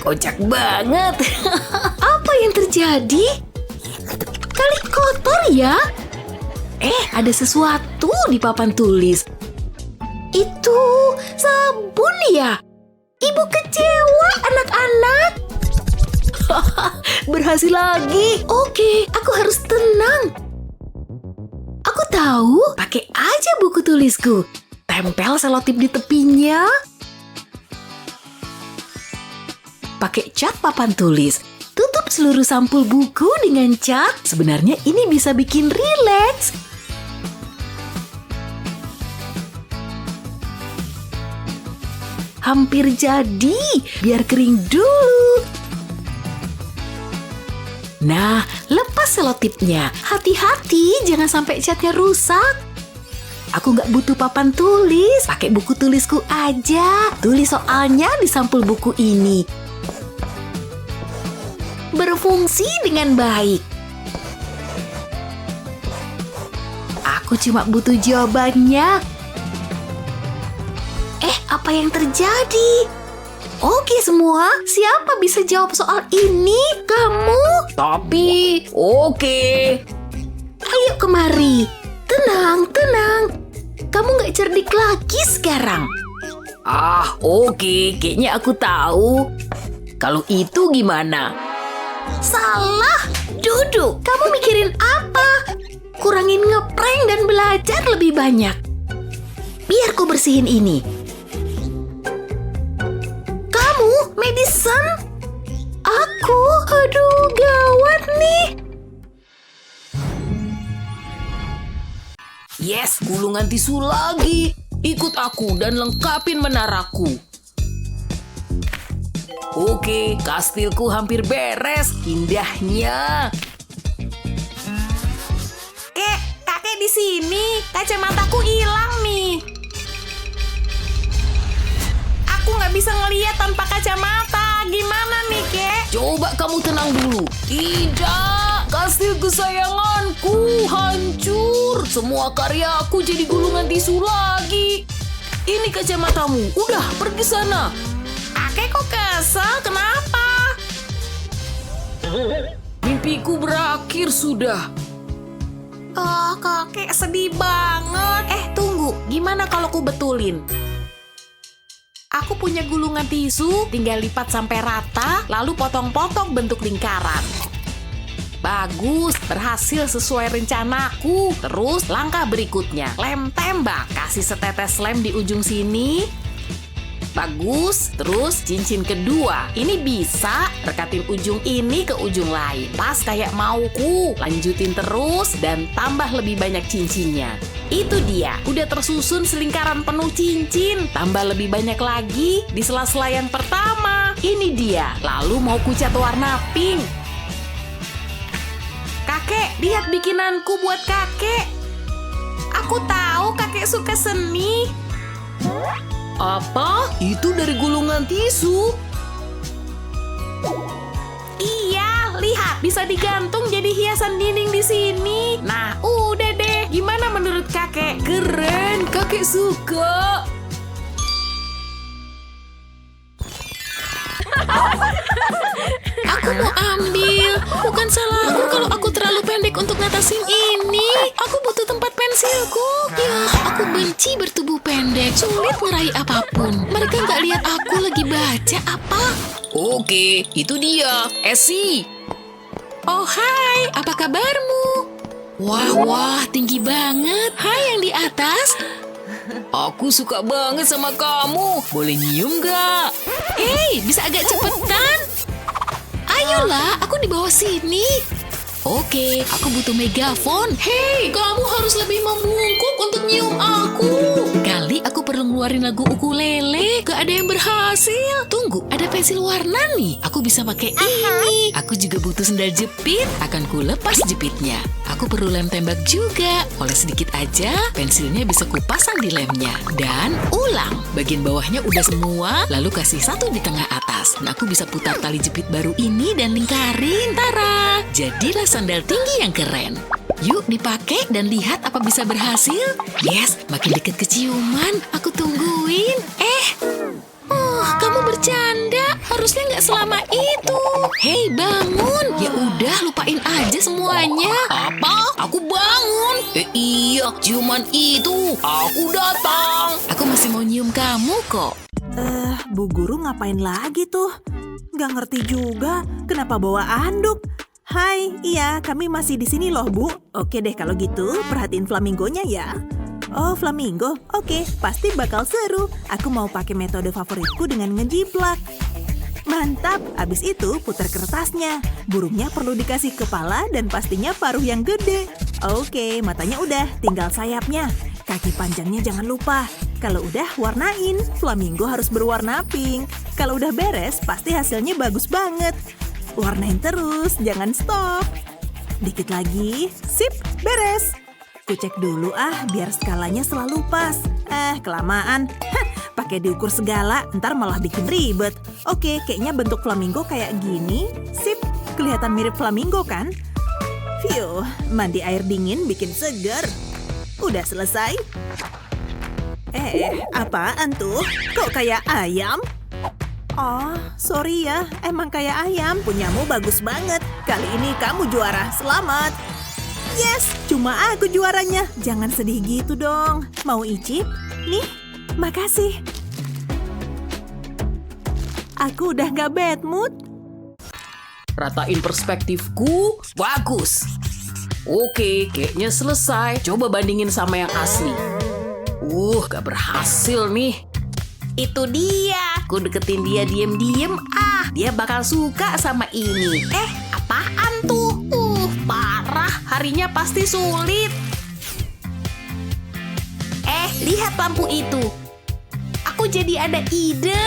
Kocak banget. Apa yang terjadi? Kali kotor ya? Ada sesuatu di papan tulis. Itu sabun ya? Ibu kecewa, anak-anak. Berhasil lagi. Oke, aku harus tenang. Aku tahu, pakai aja buku tulisku. Tempel selotip di tepinya. Pakai cat papan tulis. Tutup seluruh sampul buku dengan cat. Sebenarnya ini bisa bikin rileks. Hampir jadi. Biar kering dulu. Nah, lepas selotipnya. Hati-hati, jangan sampai catnya rusak. Aku nggak butuh papan tulis. Pakai buku tulisku aja. Tulis soalnya di sampul buku ini. Berfungsi dengan baik. Aku cuma butuh jawabannya. Apa yang terjadi? Oke semua, siapa bisa jawab soal ini? Kamu? Tapi, oke. Ayo kemari. Tenang, tenang. Kamu nggak cerdik lagi sekarang. Oke. Kayaknya aku tahu. Kalau itu gimana? Salah. Duduk. Kamu mikirin apa? Kurangin ngeprank dan belajar lebih banyak. Biar ku bersihin ini. Kamu, Madison? Aku? Aduh, gawat nih. Yes, gulungan tisu lagi. Ikut aku dan lengkapin menaraku. Oke, kastilku hampir beres. Indahnya. Kakek di sini. Kacamataku hilang nih. nggak bisa ngeliat tanpa kacamata. Gimana nih, Kek? Coba kamu tenang dulu. Tidak, kastil kesayanganku hancur. Semua karyaku jadi gulungan tisu lagi. Ini kacamatamu. Udah, pergi sana. Kakek kok kesel? Kenapa? Mimpiku berakhir sudah. Oh, kakek sedih banget. Tunggu. Gimana kalau ku betulin? Aku punya gulungan tisu, tinggal lipat sampai rata, lalu potong-potong bentuk lingkaran. Bagus, berhasil sesuai rencanaku. Terus langkah berikutnya, lem tembak. Kasih setetes lem di ujung sini. Bagus, terus cincin kedua. Ini bisa, rekatin ujung ini ke ujung lain. Pas kayak mauku. Lanjutin terus dan tambah lebih banyak cincinnya. Itu dia, udah tersusun selingkaran penuh cincin. Tambah lebih banyak lagi di sela-sela yang pertama. Ini dia, lalu mau kucat warna pink. Kakek, lihat bikinanku buat kakek. Aku tahu kakek suka seni. Apa? Itu dari gulungan tisu? Iya, lihat bisa digantung jadi hiasan dinding di sini. Nah, udah deh. Gimana menurut kakek? Keren, kakek suka. Aku mau ambil. Bukan salah aku kalau aku terlalu pendek untuk ngatasin ini. Aku butuh tempat pensilku. Ya, aku benci bertubuh pendek. Sulit ngeraih apapun. Mereka nggak lihat aku lagi baca apa. Oke, itu dia. Essie. Oh, hai. Apa kabarmu? Wah, tinggi banget. Hai yang di atas. Aku suka banget sama kamu. Boleh nyium gak? Hei, bisa agak cepetan? Ayolah, aku di bawah sini. Oke, aku butuh megafon. Hei, kamu harus lebih membungkuk untuk nyium aku. Kali aku perlu ngeluarin lagu ukulele. Gak ada yang berhasil. Tunggu, ada pensil warna nih. Aku bisa pakai ini. Aku juga butuh sendal jepit. Akan ku lepas jepitnya. Aku perlu lem tembak juga. Oles sedikit aja, pensilnya bisa kupasang di lemnya. Dan ulang. Bagian bawahnya udah semua, lalu kasih satu di tengah atas. Dan aku bisa putar tali jepit baru ini dan lingkarin. Tara! Jadilah sandal tinggi yang keren. Yuk dipakai dan lihat apa bisa berhasil. Yes, makin deket keciuman. Aku tungguin. Kamu bercanda. Harusnya nggak selama itu. Hei, bangun. Ya udah, lupain aja semuanya. Apa? Aku bangun. Iya, ciuman itu. Aku datang. Aku masih mau nyium kamu kok. Bu guru ngapain lagi tuh? Nggak ngerti juga. Kenapa bawa anduk? Hai, iya, kami masih di sini loh, Bu. Oke deh kalau gitu, perhatiin flamingonya ya. Oh, flamingo. Oke, pasti bakal seru. Aku mau pakai metode favoritku dengan ngejiplak. Mantap, abis itu putar kertasnya. Burungnya perlu dikasih kepala dan pastinya paruh yang gede. Oke, matanya udah, tinggal sayapnya. Kaki panjangnya jangan lupa. Kalau udah, warnain. Flamingo harus berwarna pink. Kalau udah beres, pasti hasilnya bagus banget. Warnain terus, jangan stop. Dikit lagi, sip, beres. Kucek dulu biar skalanya selalu pas. Kelamaan. Pakai diukur segala, ntar malah bikin ribet. Oke, kayaknya bentuk flamingo kayak gini. Sip, kelihatan mirip flamingo kan? Phew, mandi air dingin bikin seger. Udah selesai. Apaan tuh? Kok kayak ayam? Oh, sorry ya, emang kayak ayam. Punyamu bagus banget. Kali ini kamu juara, selamat. Yes, cuma aku juaranya. Jangan sedih gitu dong. Mau icip? Nih, makasih. Aku udah gak bad mood. Ratain perspektifku. Bagus. Oke, kayaknya selesai. Coba bandingin sama yang asli. Gak berhasil nih. Itu dia. Aku deketin dia diem-diem. Dia bakal suka sama ini. Apaan tuh? Parah. Harinya pasti sulit. Lihat lampu itu. Aku jadi ada ide.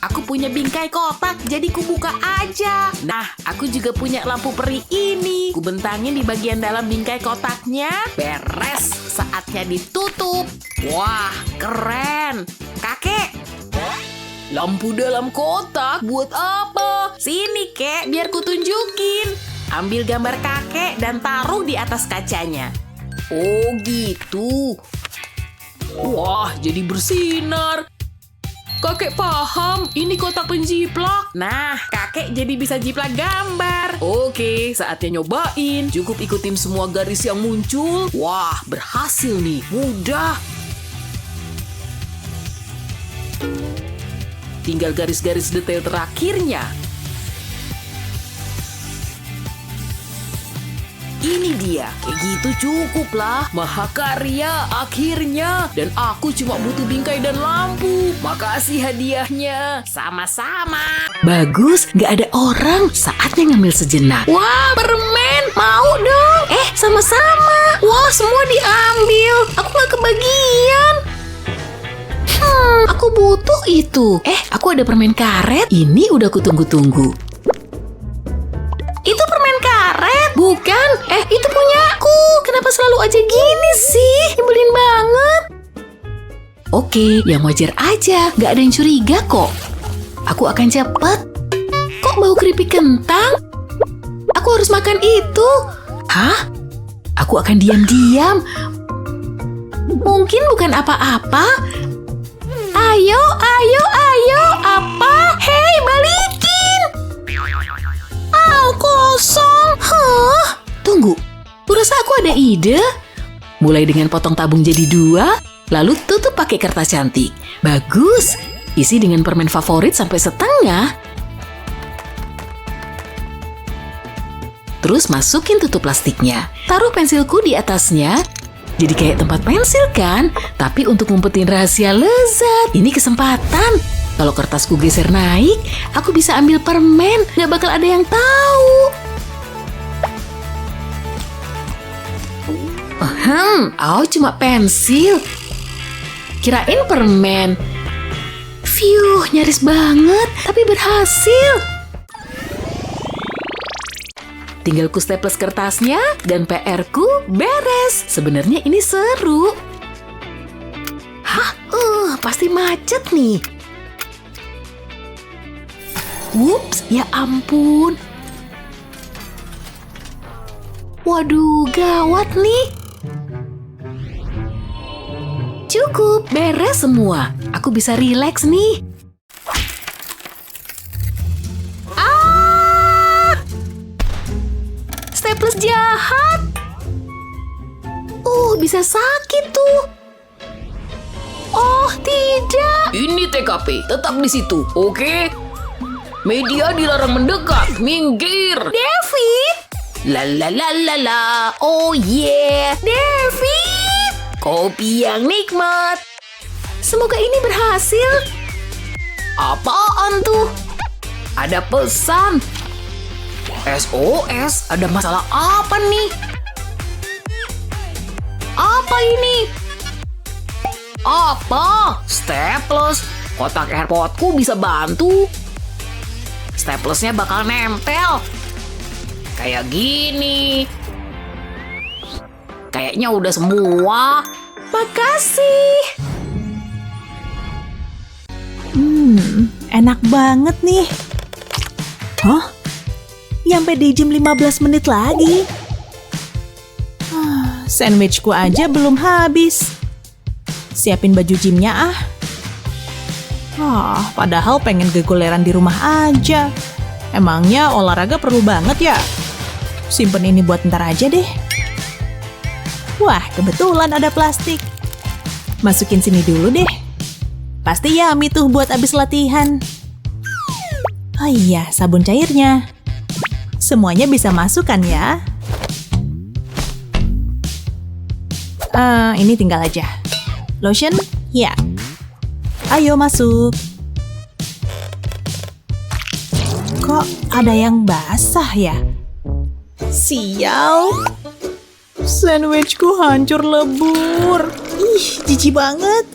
Aku punya bingkai kotak, jadi ku buka aja. Nah, aku juga punya lampu peri ini. Ku bentangin di bagian dalam bingkai kotaknya. Beres. Saatnya ditutup. Wah, keren. Kakek Lampu dalam kotak buat apa? Sini kek, biar ku tunjukin. Ambil gambar kakek dan taruh di atas kacanya. Oh gitu. Wah, jadi bersinar. Kakek paham, ini kotak penjiplak. Nah, kakek jadi bisa jiplak gambar. Oke, saatnya nyobain. Cukup ikutin semua garis yang muncul. Wah, berhasil nih. Mudah. Tinggal garis-garis detail terakhirnya. Ini dia, kayak gitu cukup lah. Mahakarya akhirnya. Dan aku cuma butuh bingkai dan lampu. Makasih hadiahnya. Sama-sama. Bagus, nggak ada orang. Saatnya ngambil sejenak. Wah, permen. Mau dong. Sama-sama. Wah, semua diambil. Aku nggak kebagian. Aku butuh itu. Aku ada permen karet. Ini udah kutunggu-tunggu. Itu permen karet. Bukan, itu punyaku. Kenapa selalu aja gini sih? Nyebelin banget. Oke, yang wajar aja. Nggak ada yang curiga kok. Aku akan cepet. Kok bau keripik kentang? Aku harus makan itu. Hah? Aku akan diam-diam. Mungkin bukan apa-apa. Ayo, apa? Hei, balikin! Kosong. Hah? Tunggu, kurasa aku ada ide. Mulai dengan potong tabung jadi 2, lalu tutup pakai kertas cantik. Bagus. Isi dengan permen favorit sampai setengah. Terus masukin tutup plastiknya. Taruh pensilku di atasnya. Jadi kayak tempat pensil kan? Tapi untuk ngumpetin rahasia lezat. Ini kesempatan. Kalau kertasku geser naik, aku bisa ambil permen. Gak bakal ada yang tahu. Cuma pensil. Kirain permen. Phew, nyaris banget. Tapi berhasil. Tinggal ku staples kertasnya dan PR-ku beres. Sebenarnya ini seru. Hah? Pasti macet nih. Wups, ya ampun. Waduh, gawat nih. Cukup, beres semua. Aku bisa rileks nih. Staples jahat. Bisa sakit tuh. Oh, tidak. Ini TKP, tetap di situ, oke? Media dilarang mendekat, minggir. David. La. Oh yeah. David. Kopi yang nikmat. Semoga ini berhasil. Apaan tuh? Ada pesan. SOS, ada masalah apa nih? Apa ini? Apa? Staples. Kotak AirPodku bisa bantu. Staplesnya bakal nempel. Kayak gini. Kayaknya udah semua. Makasih. Enak banget nih. Hah? Nyampe di jam 15 menit lagi. Sandwichku aja belum habis. Siapin baju gymnya ah. Padahal pengen gegoleran di rumah aja. Emangnya olahraga perlu banget ya? Simpen ini buat ntar aja deh. Wah, kebetulan ada plastik. Masukin sini dulu deh. Pasti yummy tuh buat abis latihan. Oh iya, sabun cairnya. Semuanya bisa masuk kan ya? Ini tinggal aja. Lotion? Ya. Ayo masuk. Kok ada yang basah ya? Sial. Sandwichku hancur lebur. Ih, jijik banget.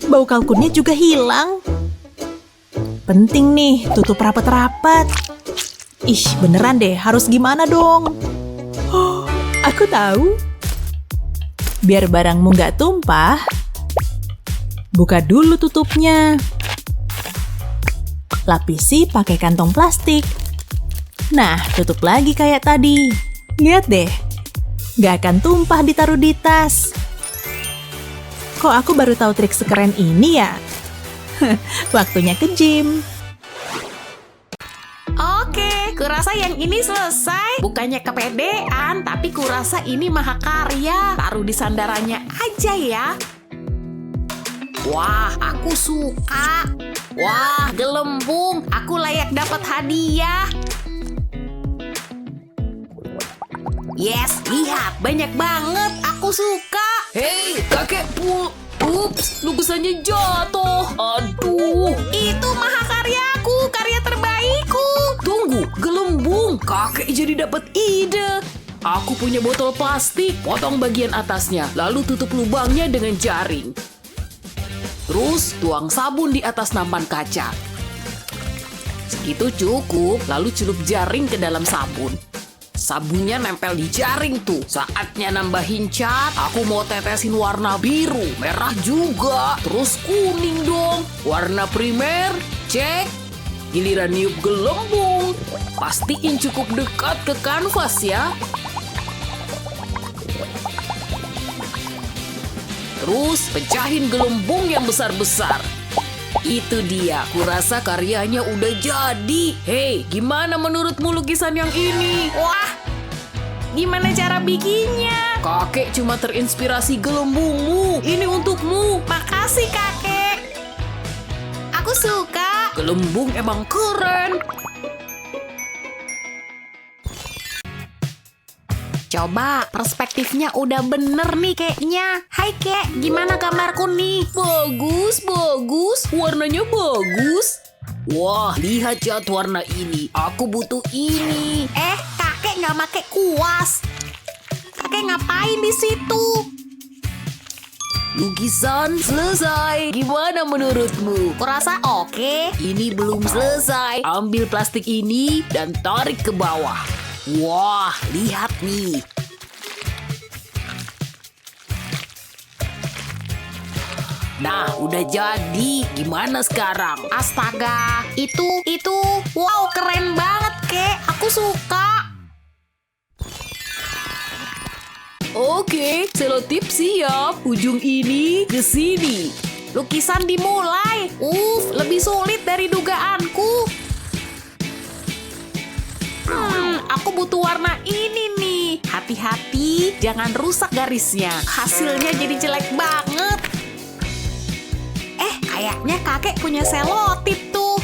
Bau kalkunnya juga hilang. Penting nih, tutup rapat-rapat. Ih, beneran deh, harus gimana dong? Aku tahu. Biar barangmu nggak tumpah, Buka dulu tutupnya. Lapisi pakai kantong plastik. Nah, tutup lagi kayak tadi. Lihat deh, gak akan tumpah ditaruh di tas. Kok aku baru tahu trik sekeren ini ya? Waktunya ke gym. Oke, kurasa yang ini selesai. Bukannya kepedean, tapi kurasa ini mahakarya. Taruh di sandarannya aja ya. Wah, aku suka. Wah, gelembung. Aku layak dapat hadiah. Yes, lihat. Banyak banget. Aku suka. Hei, kakek Ups, lukisannya jatuh. Aduh. Itu mahakaryaku, karya terbaikku. Tunggu, gelembung. Kakek jadi dapat ide. Aku punya botol plastik. Potong bagian atasnya, lalu tutup lubangnya dengan jaring. Terus tuang sabun di atas nampan kaca. Segitu cukup, lalu celup jaring ke dalam sabun. Sabunnya nempel di jaring tuh. Saatnya nambahin cat. Aku mau tetesin warna biru, merah juga, terus kuning dong. Warna primer, cek. Giliran niup gelembung. Pastiin cukup dekat ke kanvas ya. Terus pecahin gelembung yang besar-besar. Itu dia, kurasa karyanya udah jadi. Hei, gimana menurutmu lukisan yang ini? Wah, gimana cara bikinnya? Kakek cuma terinspirasi gelembungmu. Ini untukmu. Makasih, kakek. Aku suka. Gelembung emang keren. Coba, perspektifnya udah bener nih keknya. Hai kek, gimana gambarku nih? Bagus, bagus. Warnanya bagus. Wah, lihat cat warna ini. Aku butuh ini. Kakek nggak make kuas. Kakek ngapain di situ? Lukisan selesai. Gimana menurutmu? Kurasa oke. Ini belum selesai. Ambil plastik ini dan tarik ke bawah. Wah, lihat nih. Nah, udah jadi. Gimana sekarang? Astaga, itu, wow keren banget kek. Aku suka. Oke, selotip siap. Ujung ini ke sini. Lukisan dimulai. Lebih sulit dari dugaanku. Aku butuh warna ini nih. Hati-hati, jangan rusak garisnya. Hasilnya jadi jelek banget. Kayaknya kakek punya selotip tuh.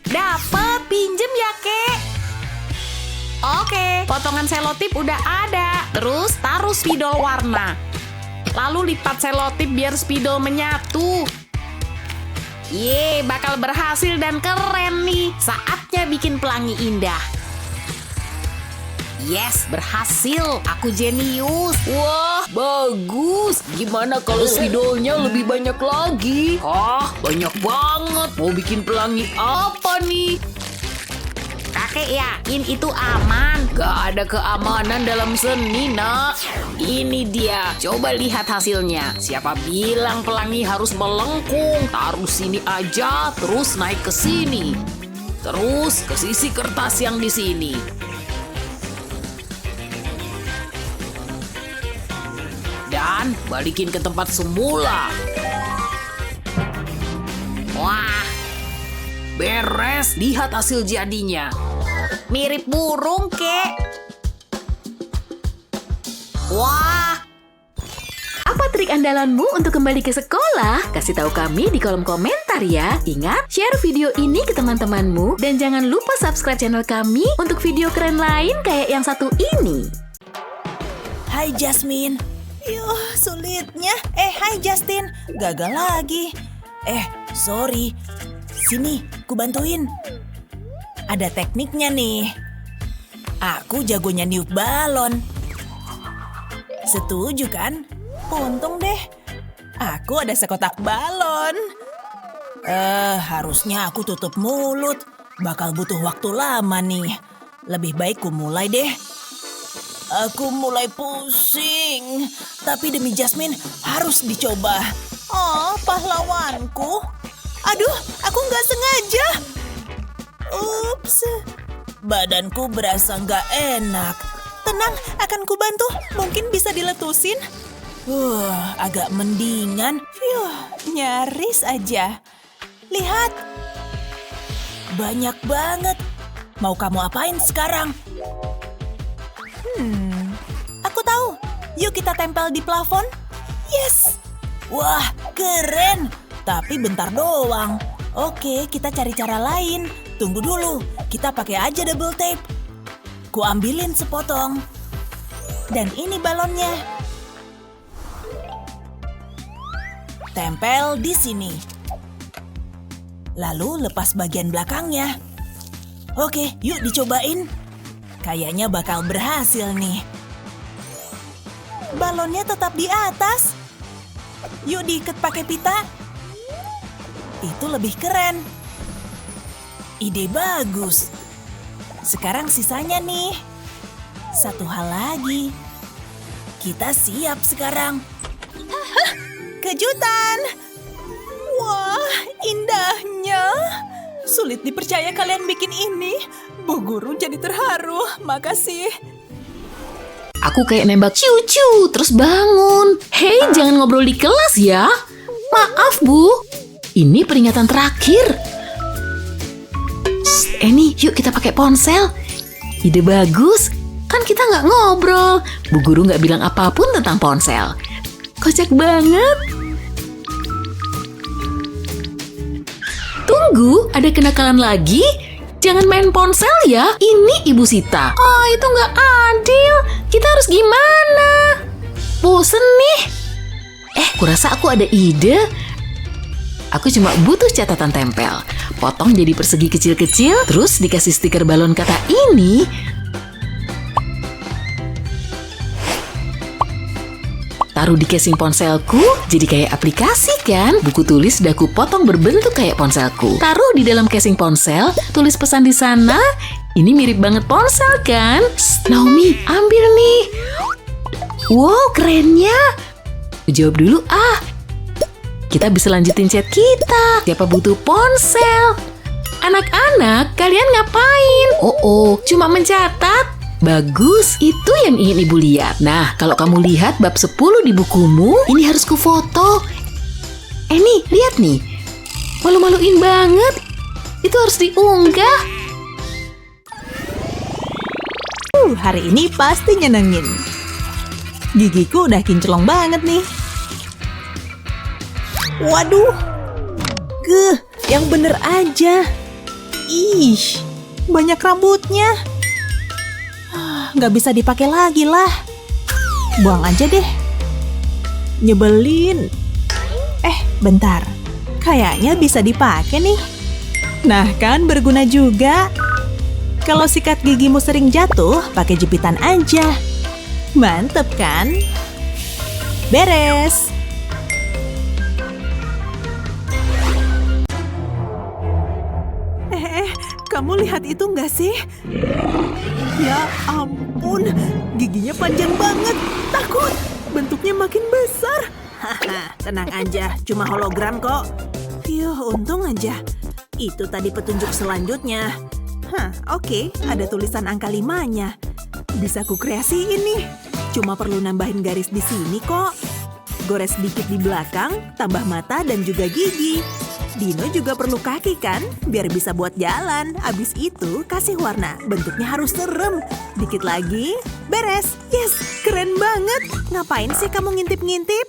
Dapet, pinjem ya kek. Oke, potongan selotip udah ada. Terus taruh spidol warna. Lalu lipat selotip biar spidol menyatu. Bakal berhasil dan keren nih. Saatnya bikin pelangi indah. Yes, berhasil. Aku jenius. Wah, bagus. Gimana kalau spidolnya lebih banyak lagi? Banyak banget. Mau bikin pelangi apa nih? Kakek yakin itu aman? Gak ada keamanan dalam seni, nak. Ini dia. Coba lihat hasilnya. Siapa bilang pelangi harus melengkung? Taruh sini aja, terus naik ke sini. Terus ke sisi kertas yang di sini. Dan balikin ke tempat semula. Wah, beres. Lihat hasil jadinya. mirip burung kek. Wah, Apa trik andalanmu untuk kembali ke sekolah? Kasih tahu kami di kolom komentar ya. Ingat, share video ini ke teman-temanmu. Dan jangan lupa subscribe channel kami untuk video keren lain kayak yang satu ini. Hai Jasmine. Sulitnya. Hai Justin. Gagal lagi. Sorry. Sini, ku bantuin. Ada tekniknya nih. Aku jagonya niup balon. Setuju kan? Untung deh. Aku ada sekotak balon. Harusnya aku tutup mulut. Bakal butuh waktu lama nih. Lebih baik ku mulai deh. Aku mulai pusing. Tapi demi Jasmine harus dicoba. Oh, pahlawanku. Aduh, aku nggak sengaja. Ups, badanku berasa nggak enak. Tenang, akan kubantu. Mungkin bisa diletusin. Agak mendingan. Nyaris aja. Lihat. Banyak banget. Mau kamu apain sekarang? Aku tahu. Yuk kita tempel di plafon. Yes. Wah, keren. Tapi bentar doang. Oke, kita cari cara lain. Tunggu dulu, kita pakai aja double tape. Ku ambilin sepotong. Dan ini balonnya. Tempel di sini. Lalu lepas bagian belakangnya. Oke, yuk dicobain. Kayaknya bakal berhasil nih. Balonnya tetap di atas. Yuk diikat pakai pita. Itu lebih keren. Ide bagus. Sekarang sisanya nih. Satu hal lagi. Kita siap sekarang. Hah, kejutan. Wah, indahnya. Sulit dipercaya kalian bikin ini. Bu Guru jadi terharu. Makasih. Aku kayak nembak ciu-ciu terus bangun. Hei, jangan ngobrol di kelas ya. Maaf, Bu. Ini peringatan terakhir. Eni, yuk kita pakai ponsel. Ide bagus. Kan kita nggak ngobrol. Bu Guru nggak bilang apapun tentang ponsel. Kocak banget. Tunggu, ada kenakalan lagi? Jangan main ponsel ya. Ini Ibu Sita. Oh, itu nggak adil. Kita harus gimana? Bosen nih. Kurasa aku ada ide. Aku cuma butuh catatan tempel. Potong jadi persegi kecil-kecil, terus dikasih stiker balon kata ini. Taruh di casing ponselku, jadi kayak aplikasi kan? Buku tulis udah aku potong berbentuk kayak ponselku. Taruh di dalam casing ponsel, tulis pesan di sana. Ini mirip banget ponsel kan? Naomi, ambil nih. Wow, kerennya. Jawab dulu ah. Kita bisa lanjutin chat kita. Siapa butuh ponsel? Anak-anak, kalian ngapain? Oh, cuma mencatat. Bagus, itu yang ingin Ibu lihat. Nah, kalau kamu lihat bab 10 di bukumu, ini harus kufoto. Nih, lihat nih. Malu-maluin banget. Itu harus diunggah. Hari ini pasti nyenengin. Gigiku udah kinclong banget nih. Waduh. Yang bener aja. Ih, banyak rambutnya. Nggak bisa dipakai lagi lah. Buang aja deh. Nyebelin. Bentar. Kayaknya bisa dipakai nih. Nah kan berguna juga. Kalau sikat gigimu sering jatuh, pakai jepitan aja. Mantep kan? Beres. Kamu lihat itu nggak sih? Ya ampun, giginya panjang banget. Takut, bentuknya makin besar. Haha, tenang aja, cuma hologram kok. Untung aja. Itu tadi petunjuk selanjutnya. Oke, ada tulisan angka 5-nya. Bisa ku kreasiin nih. Cuma perlu nambahin garis di sini kok. Gores dikit di belakang, tambah mata dan juga gigi. Dino juga perlu kaki kan, biar bisa buat jalan. Abis itu kasih warna, bentuknya harus serem. Dikit lagi, beres. Yes, keren banget. Ngapain sih kamu ngintip-ngintip?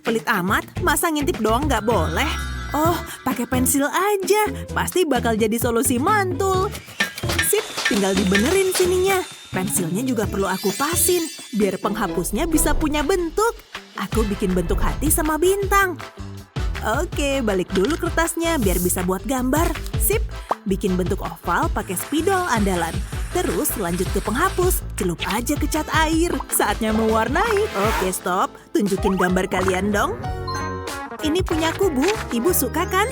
Pelit amat. Masa ngintip doang nggak boleh? Oh, pakai pensil aja. Pasti bakal jadi solusi mantul. Sip, tinggal dibenerin sininya. Pensilnya juga perlu aku pasin, biar penghapusnya bisa punya bentuk. Aku bikin bentuk hati sama bintang. Oke, balik dulu kertasnya biar bisa buat gambar. Sip, bikin bentuk oval pakai spidol andalan. Terus lanjut ke penghapus, celup aja ke cat air. Saatnya mewarnai. Oke, stop. Tunjukin gambar kalian dong. Ini punyaku, Bu. Ibu suka kan?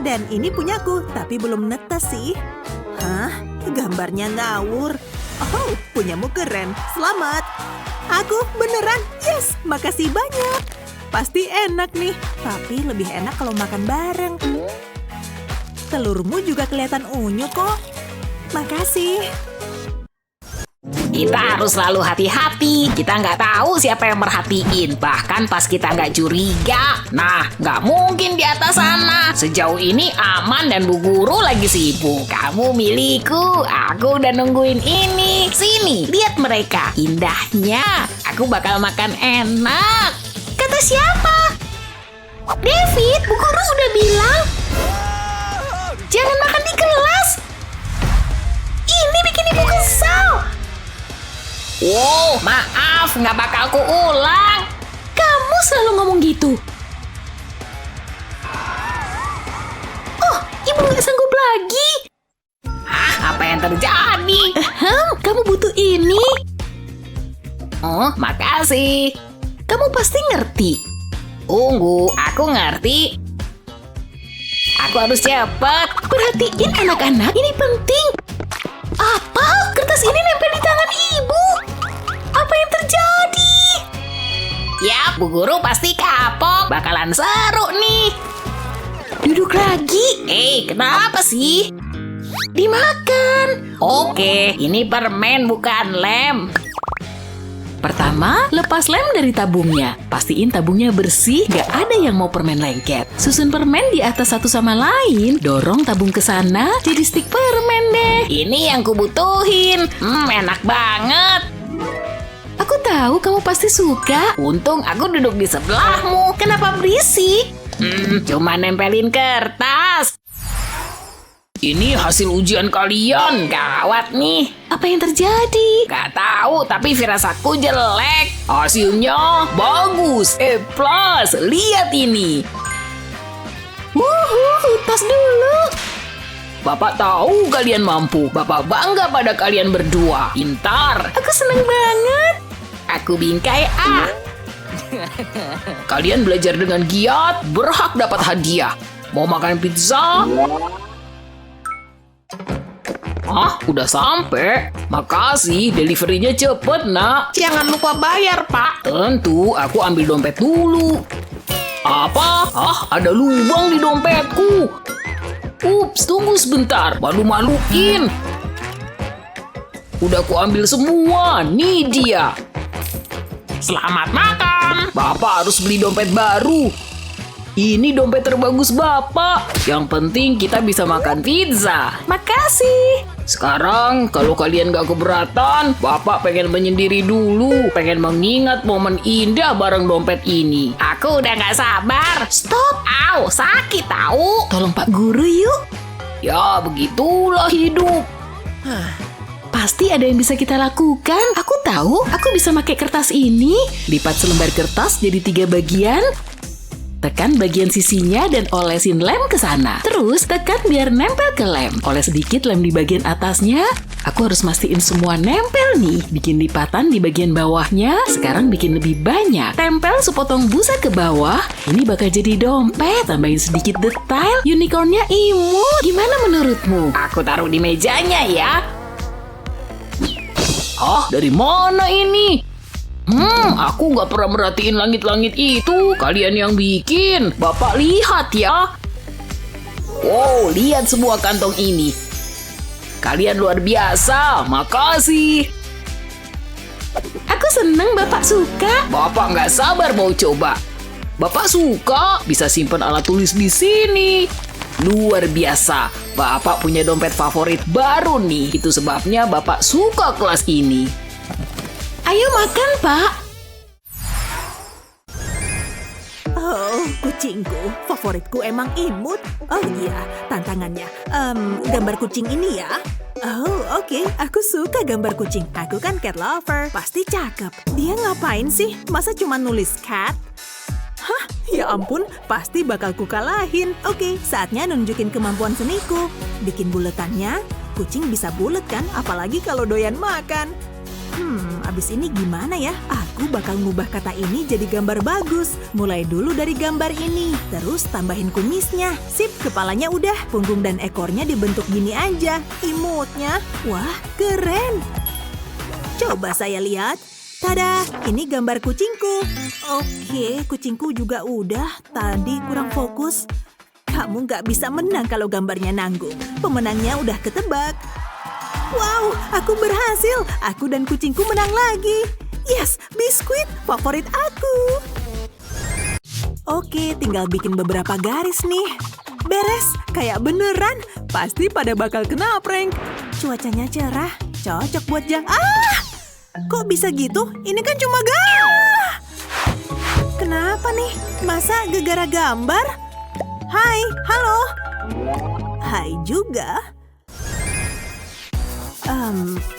Dan ini punyaku, tapi belum netes sih. Hah? Gambarnya ngawur. Oh, punyamu keren. Selamat. Aku beneran. Yes, makasih banyak. Pasti enak nih, tapi lebih enak kalau makan bareng. Telurmu juga kelihatan unyu kok. Makasih. Kita harus selalu hati-hati. Kita nggak tahu siapa yang merhatiin. Bahkan pas kita nggak curiga. Nah, nggak mungkin di atas sana. Sejauh ini aman dan Bu Guru lagi sibuk. Kamu milikku. Aku udah nungguin ini. Sini, lihat mereka. Indahnya. Aku bakal makan enak. Kata siapa? David, Bu Guru udah bilang jangan makan di kelas. Ini bikin ibu kesal. Wow, maaf, nggak bakal kuulang. Kamu selalu ngomong gitu. Oh, ibu nggak sanggup lagi. Apa yang terjadi? Kamu butuh ini. Oh, makasih. Kamu pasti ngerti. Tunggu, aku ngerti. Aku harus cepat. Perhatiin anak-anak, ini penting. Apa? Kertas ini nempel di tangan ibu. Apa yang terjadi? Ya, Bu Guru pasti kapok. Bakalan seru nih. Duduk lagi. Kenapa sih? Dimakan. Oke, ini permen bukan lem. Pertama, lepas lem dari tabungnya. Pastiin tabungnya bersih, gak ada yang mau permen lengket. Susun permen di atas satu sama lain, dorong tabung ke sana, jadi stik permen deh. Ini yang kubutuhin. Enak banget. Aku tahu kamu pasti suka. Untung aku duduk di sebelahmu. Kenapa berisik? Cuma nempelin kertas. Ini hasil ujian kalian. Gawat nih. Apa yang terjadi? Gak tahu, tapi firasatku jelek. Hasilnya bagus. A+. Lihat ini. Tas dulu. Bapak tahu kalian mampu. Bapak bangga pada kalian berdua. Pintar. Aku seneng banget. Aku bingkai A. Kalian belajar dengan giat, berhak dapat hadiah. Mau makan pizza? Udah sampai. Makasih, deliverynya cepet, nak. Jangan lupa bayar, Pak. Tentu, aku ambil dompet dulu. Apa? Ada lubang di dompetku. Ups, tunggu sebentar. Malu-maluin. Udah aku ambil semua. Nih dia. Selamat makan. Bapak harus beli dompet baru. Ini dompet terbagus Bapak. Yang penting kita bisa makan pizza. Makasih. Sekarang kalau kalian gak keberatan, Bapak pengen menyendiri dulu. Pengen mengingat momen indah bareng dompet ini. Aku udah gak sabar. Stop. Au, sakit tahu. Tolong Pak Guru yuk. Ya begitulah hidup. Pasti ada yang bisa kita lakukan. Aku tahu, aku bisa pakai kertas ini. Lipat selembar kertas jadi 3 bagian. Tekan bagian sisinya dan olesin lem ke sana. Terus tekan biar nempel ke lem. Oles sedikit lem di bagian atasnya. Aku harus mastiin semua nempel nih. Bikin lipatan di bagian bawahnya. Sekarang bikin lebih banyak. Tempel sepotong busa ke bawah. Ini bakal jadi dompet. Tambahin sedikit detail. Unicornnya imut. Gimana menurutmu? Aku taruh di mejanya ya. Dari mana ini? Aku nggak pernah merhatiin langit-langit itu. Kalian yang bikin. Bapak lihat ya. Wow, lihat semua kantong ini. Kalian luar biasa. Makasih. Aku seneng Bapak suka. Bapak nggak sabar mau coba. Bapak suka. Bisa simpan alat tulis di sini. Luar biasa. Bapak punya dompet favorit baru nih. Itu sebabnya Bapak suka kelas ini. Ayo makan, Pak. Oh, kucingku. Favoritku emang imut. Oh iya, tantangannya. Gambar kucing ini ya. Oh, oke. Aku suka gambar kucing. Aku kan cat lover. Pasti cakep. Dia ngapain sih? Masa cuma nulis cat? Hah? Ya ampun, pasti bakal kukalahin. Oke, saatnya nunjukin kemampuan seniku. Bikin buletannya, kucing bisa bulet kan? Apalagi kalau doyan makan. Abis ini gimana ya? Aku bakal ngubah kata ini jadi gambar bagus. Mulai dulu dari gambar ini, terus tambahin kumisnya. Sip, kepalanya udah, punggung dan ekornya dibentuk gini aja. Imutnya, wah keren. Coba saya lihat. Tada, ini gambar kucingku. Oke, kucingku juga udah. Tadi kurang fokus. Kamu nggak bisa menang kalau gambarnya nanggung. Pemenangnya udah ketebak. Wow, aku berhasil. Aku dan kucingku menang lagi. Yes, biskuit favorit aku. Oke, tinggal bikin beberapa garis nih. Beres, kayak beneran. Pasti pada bakal kena prank. Cuacanya cerah, cocok buat kok bisa gitu? Ini kan cuma Kenapa nih? Masa gegara gambar? Hai, halo. Hai juga.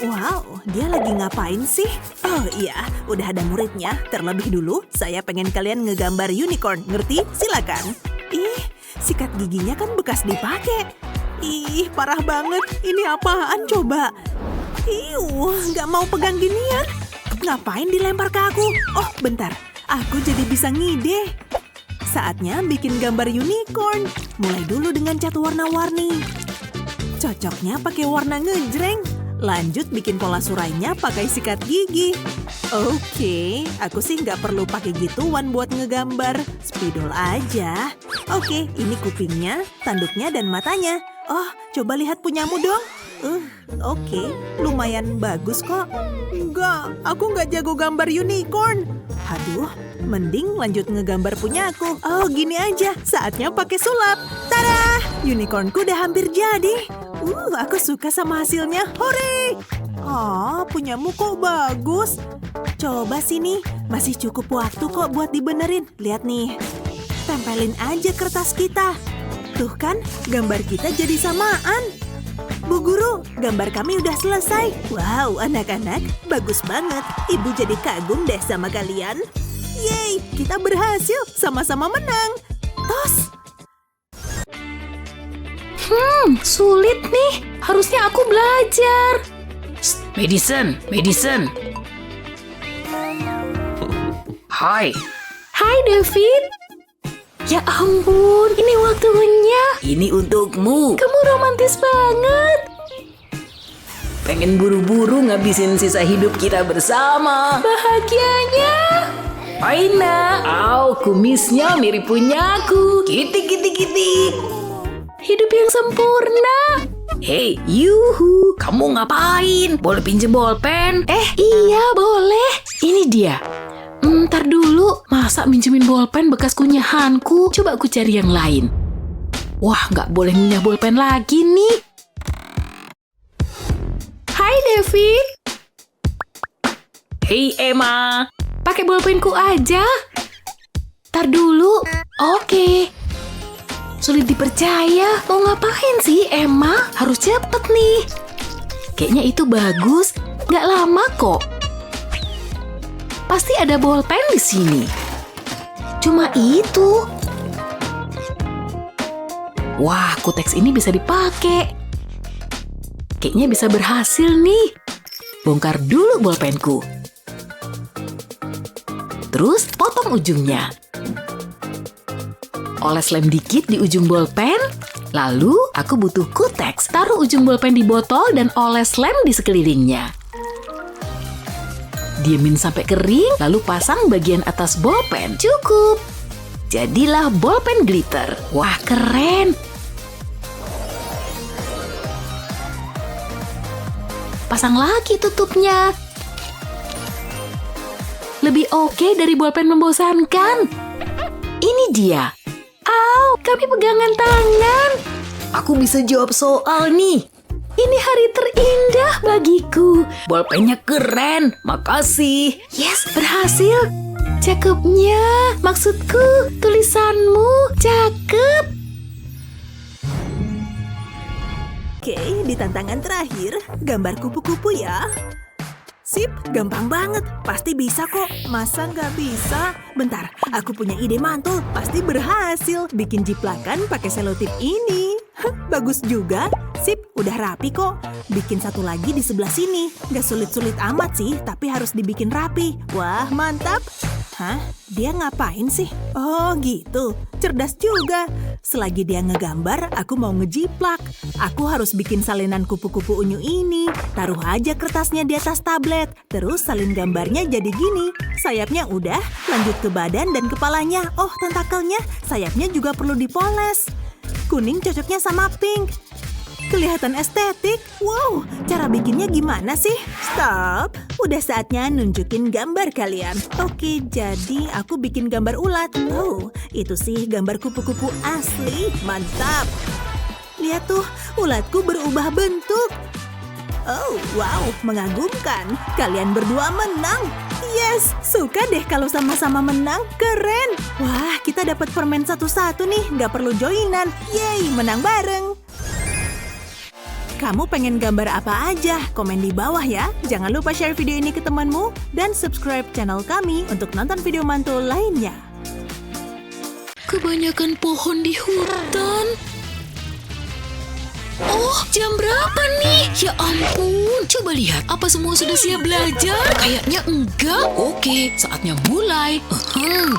Wow, dia lagi ngapain sih? Oh iya, udah ada muridnya. Terlebih dulu, saya pengen kalian ngegambar unicorn. Ngerti? Silakan. Ih, sikat giginya kan bekas dipakai. Ih, parah banget. Ini apaan coba? Nggak mau pegang ginian. Ngapain dilempar ke aku? Oh, bentar. Aku jadi bisa ngide. Saatnya bikin gambar unicorn. Mulai dulu dengan cat warna-warni. Cocoknya pakai warna ngejreng. Lanjut bikin pola surainya pakai sikat gigi. Oke, aku sih nggak perlu pakai gituan buat ngegambar. Spidol aja. Oke, ini kupingnya, tanduknya, dan matanya. Oh, coba lihat punyamu dong. Oke, lumayan bagus kok. Enggak, aku nggak jago gambar unicorn. Aduh, mending lanjut ngegambar punyaku. Oh, gini aja, saatnya pakai sulap. Tada! Unicornku udah hampir jadi. Aku suka sama hasilnya. Hore! Oh, punyamu kok bagus. Coba sini, masih cukup waktu kok buat dibenerin. Lihat nih, tempelin aja kertas kita. Tuh kan, gambar kita jadi samaan. Bu Guru, gambar kami udah selesai. Wow, anak-anak, bagus banget. Ibu jadi kagum deh sama kalian. Yeay, kita berhasil, sama-sama menang. Tos! Sulit nih. Harusnya aku belajar. Madison. Hai. Hai, David. Ya ampun, ini waktunya. Ini untukmu. Kamu romantis banget. Pengen buru-buru ngabisin sisa hidup kita bersama. Bahagianya. Aina, kumisnya mirip punyaku. Kitik. Hidup yang sempurna. Hei, yuhu, kamu ngapain? Boleh pinjem bolpen? Iya, boleh. Ini dia. Ntar dulu, masa minjemin bolpen bekas kunyahanku? Coba aku cari yang lain. Wah, nggak boleh ngunyah bolpen lagi nih. Hai, David. Hei, Emma. Pakai bolpenku aja. Ntar dulu. Oke. Sulit dipercaya. Mau ngapain sih, Emma? Harus cepet nih. Kayaknya itu bagus. Nggak lama kok. Pasti ada bolpen di sini. Cuma itu. Wah, kuteks ini bisa dipakai. Kayaknya bisa berhasil nih. Bongkar dulu bolpenku. Terus potong ujungnya. Oles lem dikit di ujung bolpen. Lalu aku butuh kuteks. Taruh ujung bolpen di botol dan oles lem di sekelilingnya. Diemin sampai kering, lalu pasang bagian atas bolpen. Cukup. Jadilah bolpen glitter. Wah, keren. Pasang lagi tutupnya. Lebih oke dari bolpen membosankan. Ini dia. Kami pegangan tangan. Aku bisa jawab soal nih. Ini hari terindah bagiku. Bolpennya keren, makasih. Yes, berhasil. Cakepnya, maksudku tulisanmu cakep. Oke, di tantangan terakhir, gambar kupu-kupu ya. Sip, gampang banget. Pasti bisa kok. Masa nggak bisa? Bentar, aku punya ide mantul. Pasti berhasil. Bikin jiplakan pakai selotip ini. Bagus juga. Sip, udah rapi kok. Bikin satu lagi di sebelah sini. Nggak sulit-sulit amat sih, tapi harus dibikin rapi. Wah, mantap. Hah? Dia ngapain sih? Oh gitu, cerdas juga. Selagi dia ngegambar, aku mau ngejiplak. Aku harus bikin salinan kupu-kupu unyu ini. Taruh aja kertasnya di atas tablet. Terus salin gambarnya jadi gini. Sayapnya udah, lanjut ke badan dan kepalanya. Oh, tentakelnya. Sayapnya juga perlu dipoles. Kuning cocoknya sama pink. Kelihatan estetik. Wow, cara bikinnya gimana sih? Stop. Udah saatnya nunjukin gambar kalian. Oke, jadi aku bikin gambar ulat. Oh, itu sih gambar kupu-kupu asli. Mantap. Lihat tuh, ulatku berubah bentuk. Oh, wow, mengagumkan. Kalian berdua menang. Yes, suka deh kalau sama-sama menang. Keren. Wah, kita dapat permen satu-satu nih. Nggak perlu joinan. Yeay, menang bareng. Kamu pengen gambar apa aja? Komen di bawah ya. Jangan lupa share video ini ke temanmu dan subscribe channel kami untuk nonton video mantul lainnya. Kebanyakan pohon di hutan. Oh, jam berapa nih? Ya ampun, coba lihat. Apa semua sudah siap belajar? Kayaknya enggak. Oke, saatnya mulai.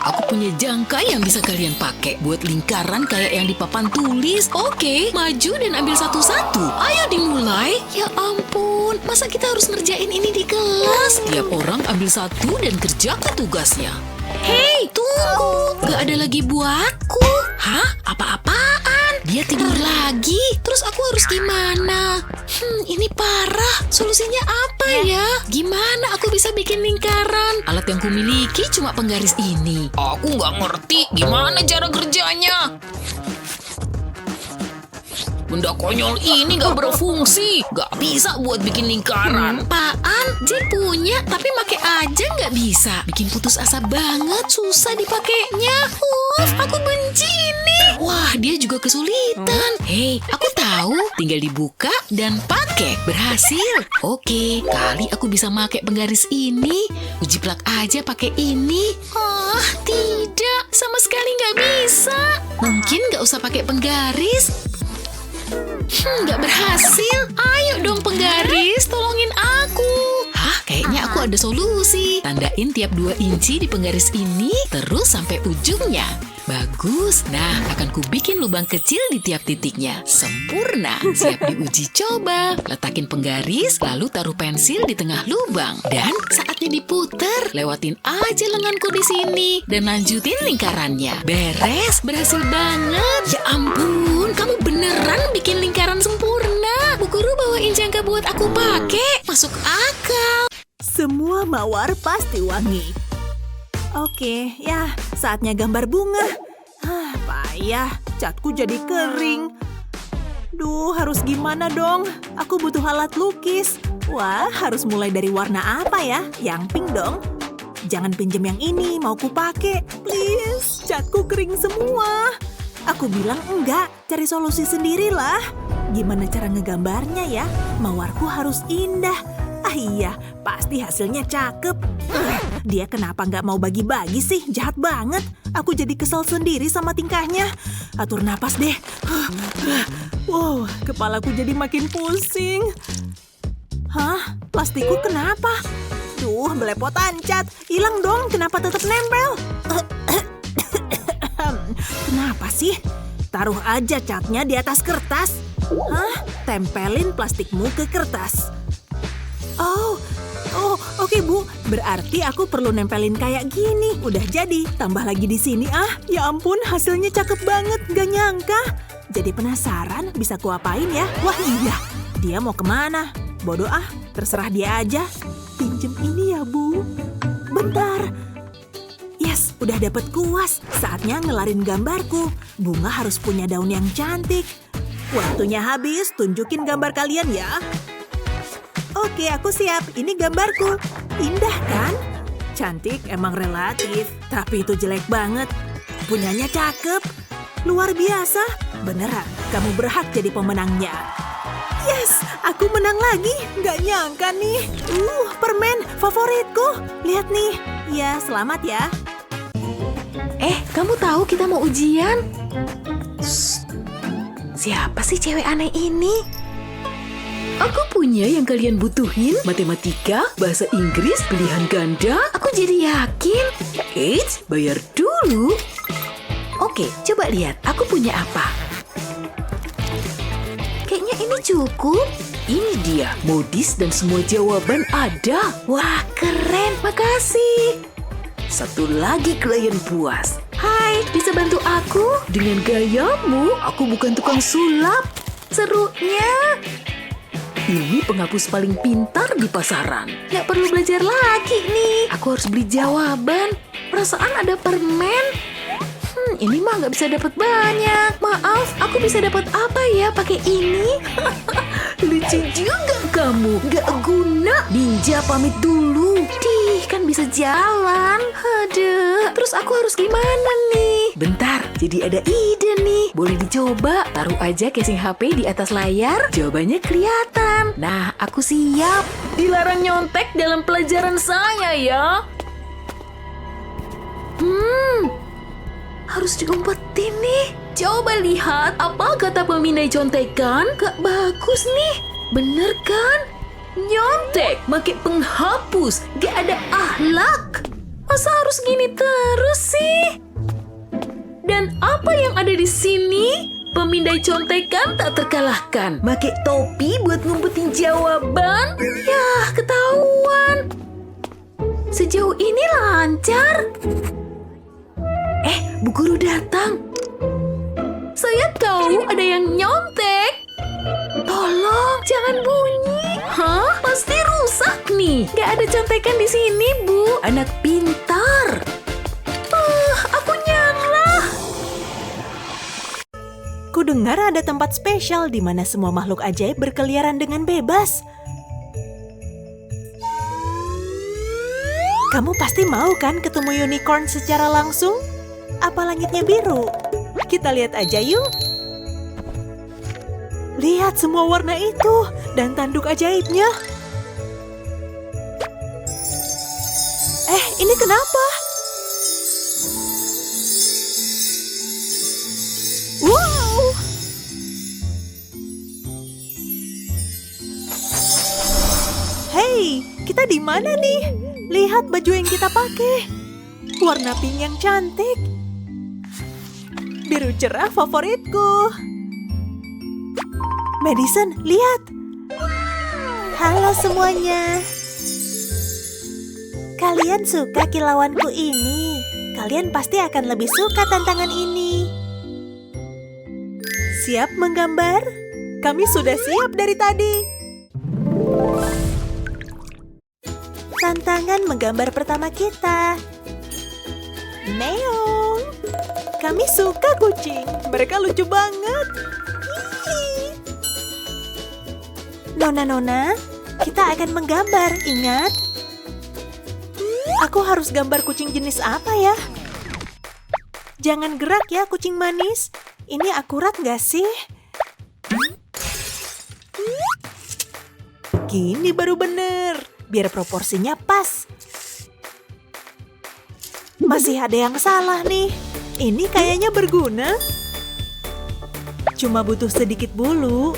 Aku punya jangka yang bisa kalian pakai buat lingkaran kayak yang di papan tulis. Oke, maju dan ambil satu-satu. Ayo dimulai. Ya ampun, masa kita harus ngerjain ini di kelas? Tiap orang ambil satu dan kerjakan tugasnya. Hei, tunggu. Gak ada lagi buatku. Hah? Apa-apaan? Dia tidur lagi. Terus aku harus gimana? Ini parah. Solusinya apa ya? Gimana aku bisa bikin lingkaran? Alat yang kumiliki cuma penggaris ini. Aku nggak ngerti gimana cara kerjanya. Benda konyol ini nggak berfungsi. Nggak bisa buat bikin lingkaran. Apaan? Jay punya, tapi make aja nggak bisa. Bikin putus asa banget, susah dipakainya. Aku benci ini. Wah, dia juga kesulitan. Hei, aku tahu. Tinggal dibuka dan pakai. Berhasil. Oke, kali aku bisa pakai penggaris ini. Ujiplak aja pakai ini. Tidak. Sama sekali nggak bisa. Mungkin nggak usah pakai penggaris. Nggak berhasil. Ayo dong penggaris, tolongin aku. Kayaknya aku ada solusi. Tandain tiap 2 inci di penggaris ini, terus sampai ujungnya. Bagus. Nah, akan kubikin lubang kecil di tiap titiknya. Sempurna. Siap diuji coba. Letakin penggaris, lalu taruh pensil di tengah lubang. Dan saatnya diputer. Lewatin aja lenganku di sini. Dan lanjutin lingkarannya. Beres. Berhasil banget. Ya ampun, kamu beneran bikin lingkaran sempurna. Bu Guru bawain jangka buat aku pakai. Masuk akal. Semua mawar pasti wangi. Oke, ya saatnya gambar bunga. Payah, catku jadi kering. Duh, harus gimana dong? Aku butuh alat lukis. Wah, harus mulai dari warna apa ya? Yang pink dong. Jangan pinjem yang ini, mau ku pakai. Please, catku kering semua. Aku bilang enggak, cari solusi sendirilah. Gimana cara ngegambarnya ya? Mawarku harus indah. Iya, pasti hasilnya cakep. Dia kenapa nggak mau bagi-bagi sih? Jahat banget. Aku jadi kesel sendiri sama tingkahnya. Atur napas deh. Wow, kepalaku jadi makin pusing. Hah? Plastikku kenapa? Duh, belepotan cat. Hilang dong, kenapa tetap nempel? Kenapa sih? Taruh aja catnya di atas kertas. Hah? Tempelin plastikmu ke kertas. Oh, oke Bu. Berarti aku perlu nempelin kayak gini. Udah jadi. Tambah lagi di sini. Ya ampun, hasilnya cakep banget. Gak nyangka. Jadi penasaran, bisa kuapain ya? Wah iya, dia mau kemana? Bodoh terserah dia aja. Pinjem ini ya Bu. Bentar. Yes, udah dapet kuas. Saatnya ngelarin gambarku. Bunga harus punya daun yang cantik. Waktunya habis, tunjukin gambar kalian ya. Oke, aku siap. Ini gambarku. Indah kan? Cantik emang relatif, tapi itu jelek banget. Punyanya cakep. Luar biasa. Beneran, kamu berhak jadi pemenangnya. Yes, aku menang lagi. Nggak nyangka nih. Permen favoritku. Lihat nih. Ya, selamat ya. Kamu tahu kita mau ujian? Siapa sih cewek aneh ini? Aku punya yang kalian butuhin, matematika, bahasa Inggris, pilihan ganda. Aku jadi yakin. Eits, bayar dulu. Oke, coba lihat, aku punya apa. Kayaknya ini cukup. Ini dia, modis dan semua jawaban ada. Wah, keren, makasih. Satu lagi klien puas. Hai, bisa bantu aku? Dengan gayamu, aku bukan tukang sulap. Serunya. Ini penghapus paling pintar di pasaran. Nggak perlu belajar lagi nih. Aku harus beli jawaban. Perasaan ada permen. Ini mah nggak bisa dapat banyak. Maaf, aku bisa dapat apa ya pakai ini? Lucu juga kamu. Nggak guna. Ninja pamit dulu. Dih, kan bisa jalan. Aduh, terus aku harus gimana nih? Bentar, jadi ada ide nih. Boleh dicoba. Taruh aja casing HP di atas layar. Jawabannya kelihatan. Nah, aku siap. Dilarang nyontek dalam pelajaran saya ya. Harus diumpetin nih. Coba lihat apa kata pemindai contekan. Gak bagus nih. Bener kan? Nyontek, pakai penghapus. Gak ada akhlak. Masa harus gini terus sih? Dan apa yang ada di sini? Pemindai contekan tak terkalahkan. Pakai topi buat ngumpetin jawaban. Yah, ketahuan. Sejauh ini lancar. Bu guru datang. Saya tahu ada yang nyontek. Tolong, jangan bunyi. Hah? Pasti rusak nih. Gak ada contekan di sini, Bu. Anak pintar. Aku nyerah. Kudengar ada tempat spesial di mana semua makhluk ajaib berkeliaran dengan bebas. Kamu pasti mau kan ketemu unicorn secara langsung? Apa langitnya biru? Kita lihat aja yuk. Lihat semua warna itu dan tanduk ajaibnya. Ini kenapa? Wow! Hey, kita di mana nih? Lihat baju yang kita pakai. Warna pink yang cantik. Biru cerah favoritku. Madison, lihat. Halo semuanya. Kalian suka kilauanku ini? Kalian pasti akan lebih suka tantangan ini. Siap menggambar? Kami sudah siap dari tadi. Tantangan menggambar pertama kita. Meong. Kami suka kucing. Mereka lucu banget. Hihi. Nona-nona, kita akan menggambar, ingat? Aku harus gambar kucing jenis apa ya? Jangan gerak ya, kucing manis. Ini akurat nggak sih? Gini baru bener, biar proporsinya pas. Masih ada yang salah nih. Ini kayaknya berguna. Cuma butuh sedikit bulu.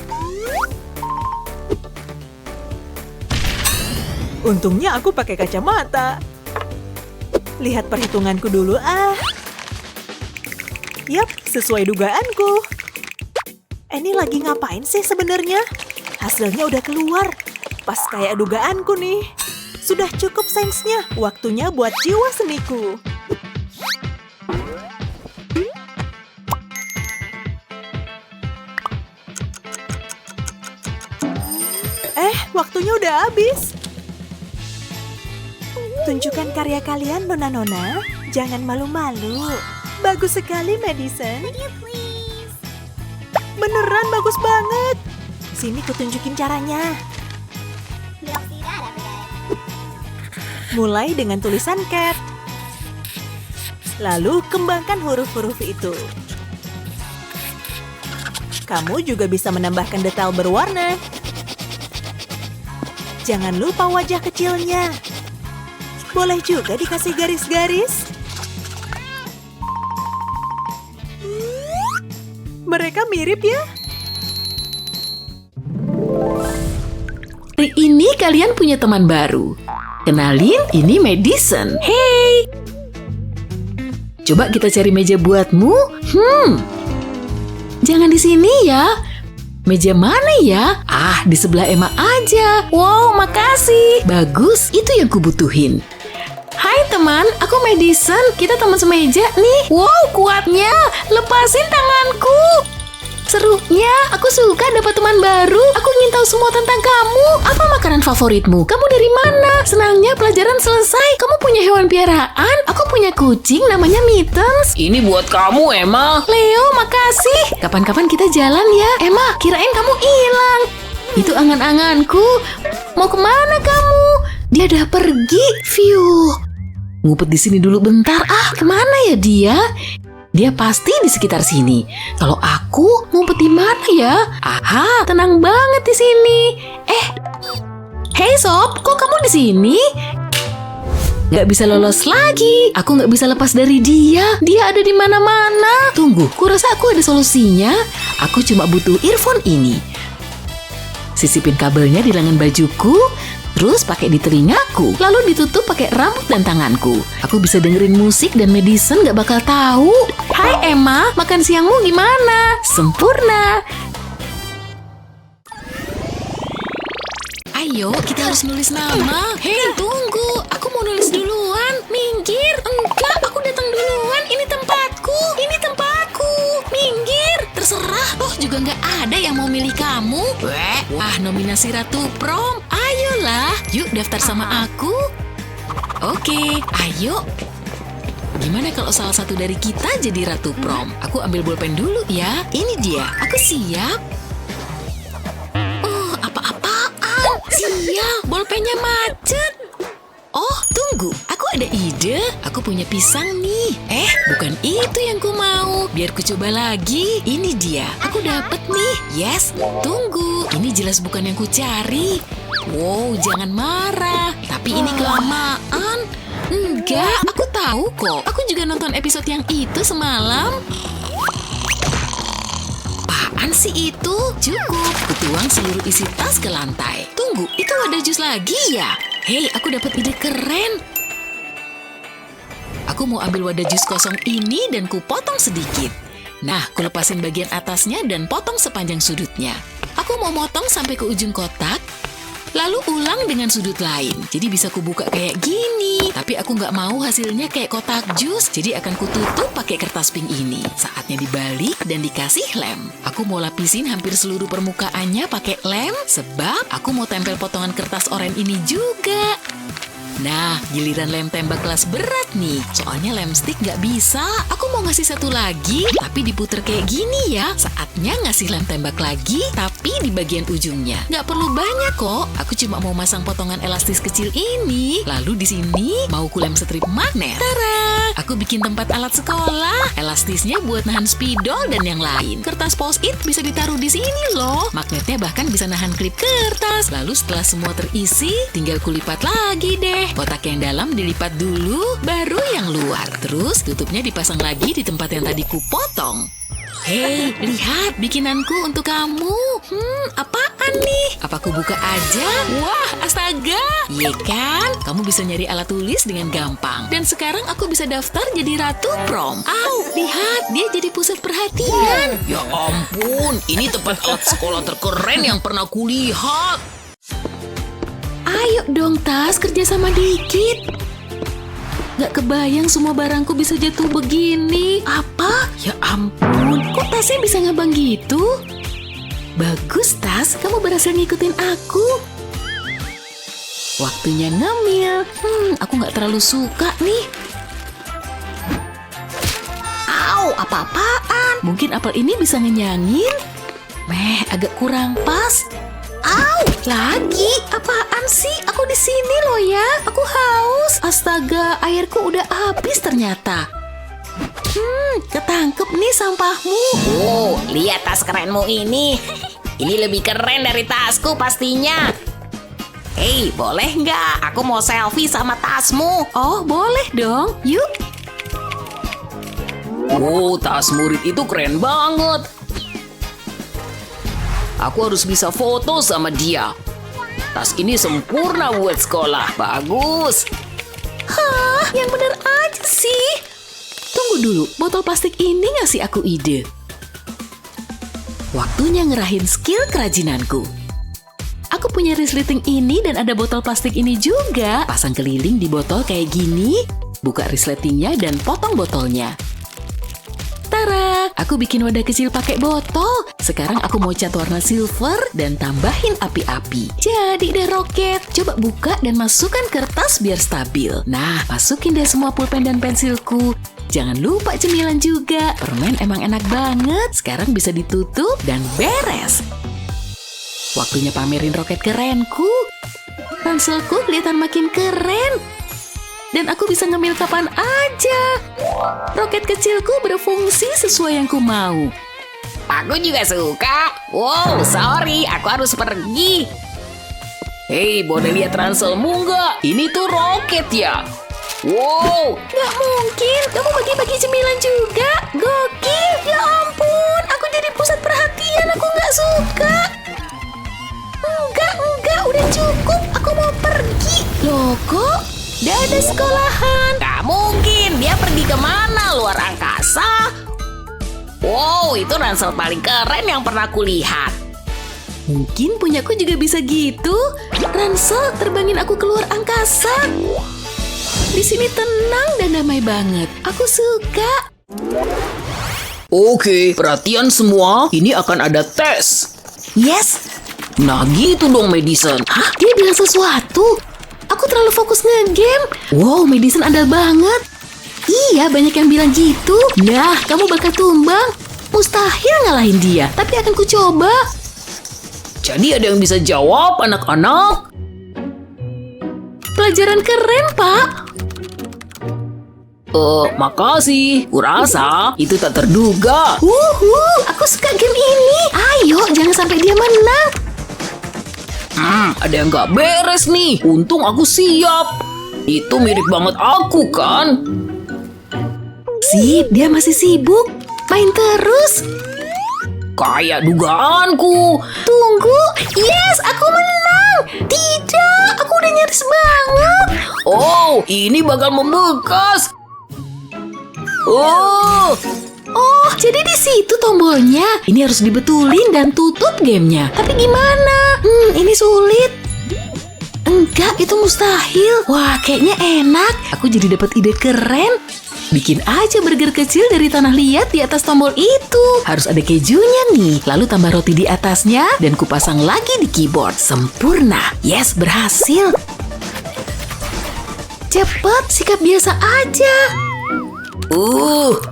Untungnya aku pakai kacamata. Lihat perhitunganku dulu ah. Yap, sesuai dugaanku. Ini lagi ngapain sih sebenarnya? Hasilnya udah keluar. Pas kayak dugaanku nih. Sudah cukup sainsnya. Waktunya buat jiwa seniku. Waktunya udah habis. Tunjukkan karya kalian, nona-nona. Jangan malu-malu. Bagus sekali, Madison. Beneran bagus banget. Sini kutunjukin caranya. Mulai dengan tulisan cat. Lalu kembangkan huruf-huruf itu. Kamu juga bisa menambahkan detail berwarna. Jangan lupa wajah kecilnya. Boleh juga dikasih garis-garis. Mereka mirip ya? kalian punya teman baru. Kenalin, ini Madison. Hey! Coba kita cari meja buatmu. Jangan di sini ya. Meja mana ya? Ah, di sebelah Emma aja. Wow, makasih. Bagus, itu yang kubutuhin. Hai teman, aku Madison. Kita teman semeja nih. Wow, kuatnya. Lepasin tanganku. Serunya, aku suka dapat teman baru. Aku ingin tahu semua tentang kamu. Apa makanan favoritmu? Kamu dari mana? Senangnya pelajaran selesai. Kamu punya hewan piaraan? Aku punya kucing namanya Mittens. Ini buat kamu, Emma. Leo, makasih. Kapan-kapan kita jalan ya. Emma, kirain kamu hilang. Itu angan-anganku. Mau kemana kamu? Dia udah pergi. Phew. Ngumpet di sini dulu bentar. Ah, kemana ya dia? Dia pasti di sekitar sini. Kalau aku ngumpet di mana ya? Aha, tenang banget di sini. Hey Sob, kok kamu di sini? Nggak bisa lolos lagi. Aku nggak bisa lepas dari dia. Dia ada di mana-mana. Tunggu, kurasa aku ada solusinya. Aku cuma butuh earphone ini. Sisipin kabelnya di lengan bajuku, terus pakai di telingaku, lalu ditutup pakai rambut dan tanganku. Aku bisa dengerin musik dan Madison gak bakal tahu. Hai Emma, makan siangmu gimana? Sempurna. Ayo, kita harus nulis nama. Hei, tunggu. Aku mau nulis duluan. Minggir. Enggak, aku datang duluan. Ini tempatku. Ini tempatku. Minggir. Terserah. Toh juga nggak ada yang mau milih kamu. Wah, nominasi Ratu Prom. Ayolah, yuk daftar sama aku. Oke, ayo. Gimana kalau salah satu dari kita jadi Ratu Prom? Aku ambil bolpen dulu ya. Ini dia. Aku siap. Oh, apa-apaan? Sial, bolpennya macet. Oh, tunggu. Aku ada ide. Aku punya pisang nih. Bukan itu yang ku mau. Biar ku coba lagi. Ini dia. Aku dapet nih. Yes, tunggu. Ini jelas bukan yang ku cari. Wow, jangan marah. Tapi ini kelamaan. Enggak, aku tahu kok. Aku juga nonton episode yang itu semalam. Apaan sih itu? Cukup. Kutuang seluruh isi tas ke lantai. Tunggu, itu ada jus lagi ya? Hei, aku dapat ide keren. Aku mau ambil wadah jus kosong ini dan ku potong sedikit. Nah, ku lepasin bagian atasnya dan potong sepanjang sudutnya. Aku mau motong sampai ke ujung kotak, lalu ulang dengan sudut lain. Jadi bisa kubuka kayak gini. Tapi aku nggak mau hasilnya kayak kotak jus, jadi akan kututup pakai kertas pink ini. Saatnya dibalik dan dikasih lem. Aku mau lapisin hampir seluruh permukaannya pakai lem, sebab aku mau tempel potongan kertas oranye ini juga. Nah, giliran lem tembak kelas berat nih. Soalnya lem stick nggak bisa. Aku mau ngasih satu lagi, tapi diputer kayak gini ya. Saatnya ngasih lem tembak lagi, tapi di bagian ujungnya. Nggak perlu banyak kok. Aku cuma mau masang potongan elastis kecil ini. Lalu di sini mau ku lem strip magnet. Tara! Aku bikin tempat alat sekolah. Elastisnya buat nahan spidol dan yang lain. Kertas post-it bisa ditaruh di sini loh. Magnetnya bahkan bisa nahan klip kertas. Lalu setelah semua terisi, tinggal kulipat lagi deh. Kotak yang dalam dilipat dulu, baru yang luar. Terus tutupnya dipasang lagi di tempat yang tadi kupotong. Hei, lihat bikinanku untuk kamu. Apaan nih? Apa aku buka aja? Wah, astaga. Iya kan? Kamu bisa nyari alat tulis dengan gampang. Dan sekarang aku bisa daftar jadi Ratu Prom. Au, lihat, dia jadi pusat perhatian. Ya ampun, ini tempat alat sekolah terkeren yang pernah kulihat. Ayo dong Tas, kerja sama dikit. Gak kebayang semua barangku bisa jatuh begini. Apa? Ya ampun, kok tasnya bisa ngabang gitu? Bagus Tas, kamu berhasil ngikutin aku. Waktunya ngemil. Aku gak terlalu suka nih. Au, apa-apaan? Mungkin apel ini bisa ngenyangin. Agak kurang pas. Au, lagi? Apaan sih? Aku di sini loh ya. Aku haus. Astaga, airku udah habis ternyata. Ketangkep nih sampahmu. Oh, lihat tas kerenmu ini. Ini lebih keren dari tasku pastinya. Hei, boleh nggak? Aku mau selfie sama tasmu. Oh, boleh dong. Yuk. Oh, tas murid itu keren banget. Aku harus bisa foto sama dia. Tas ini sempurna buat sekolah. Bagus. Hah, yang bener aja sih. Tunggu dulu, botol plastik ini ngasih aku ide. Waktunya ngerahin skill kerajinanku. Aku punya resleting ini dan ada botol plastik ini juga. Pasang keliling di botol kayak gini, buka resletingnya dan potong botolnya. Tara, aku bikin wadah kecil pakai botol. Sekarang aku mau cat warna silver dan tambahin api-api. Jadi deh roket. Coba buka dan masukkan kertas biar stabil. Nah, masukin deh semua pulpen dan pensilku. Jangan lupa cemilan juga. Permen emang enak banget. Sekarang bisa ditutup dan beres. Waktunya pamerin roket kerenku. Ranselku kelihatan makin keren. Dan aku bisa ngemil kapan aja. Roket kecilku berfungsi sesuai yang ku mau. Aku juga suka. Wow, sorry, aku harus pergi. Hei, boleh lihat ranselmu nggak? Ini tuh roket ya. Wow, Gak mungkin, kamu bagi-bagi cemilan juga. Gokil, ya ampun. Aku jadi pusat perhatian, aku gak suka. Enggak, udah cukup. Aku mau pergi. Loh kok? Dadah sekolahan. gak mungkin. Dia pergi kemana? Luar angkasa? Wow, itu ransel paling keren yang pernah kulihat. Mungkin punyaku juga bisa gitu. Ransel, terbangin aku keluar angkasa. Di sini tenang dan damai banget. Aku suka. Oke, perhatian semua. Ini akan ada tes. Yes. Nah gitu dong, Madison. Hah? Dia bilang sesuatu. Aku terlalu fokus nge-game. Wow, Madison andal banget. Iya, banyak yang bilang gitu. Nah, kamu bakal tumbang. Mustahil ngalahin dia, tapi akan ku coba. Jadi ada yang bisa jawab, anak-anak? Pelajaran keren, Pak. Makasih. Kurasa itu tak terduga. Aku suka game ini. Ayo, jangan sampai dia menang. Ada yang gak beres nih. Untung aku siap. Itu mirip banget aku kan? Sip, dia masih sibuk. Main terus. Kayak dugaanku. Tunggu. Yes, aku menang. Tidak, aku udah nyaris banget. Oh, ini bakal membekas. Oh, Jadi di situ tombolnya. Ini harus dibetulin dan tutup gamenya. Tapi gimana? Ini sulit. Enggak, itu mustahil. Wah, kayaknya enak. Aku jadi dapat ide keren. Bikin aja burger kecil dari tanah liat di atas tombol itu. Harus ada kejunya nih. Lalu tambah roti di atasnya dan kupasang lagi di keyboard. Sempurna. Yes, berhasil. Cepet, sikap biasa aja.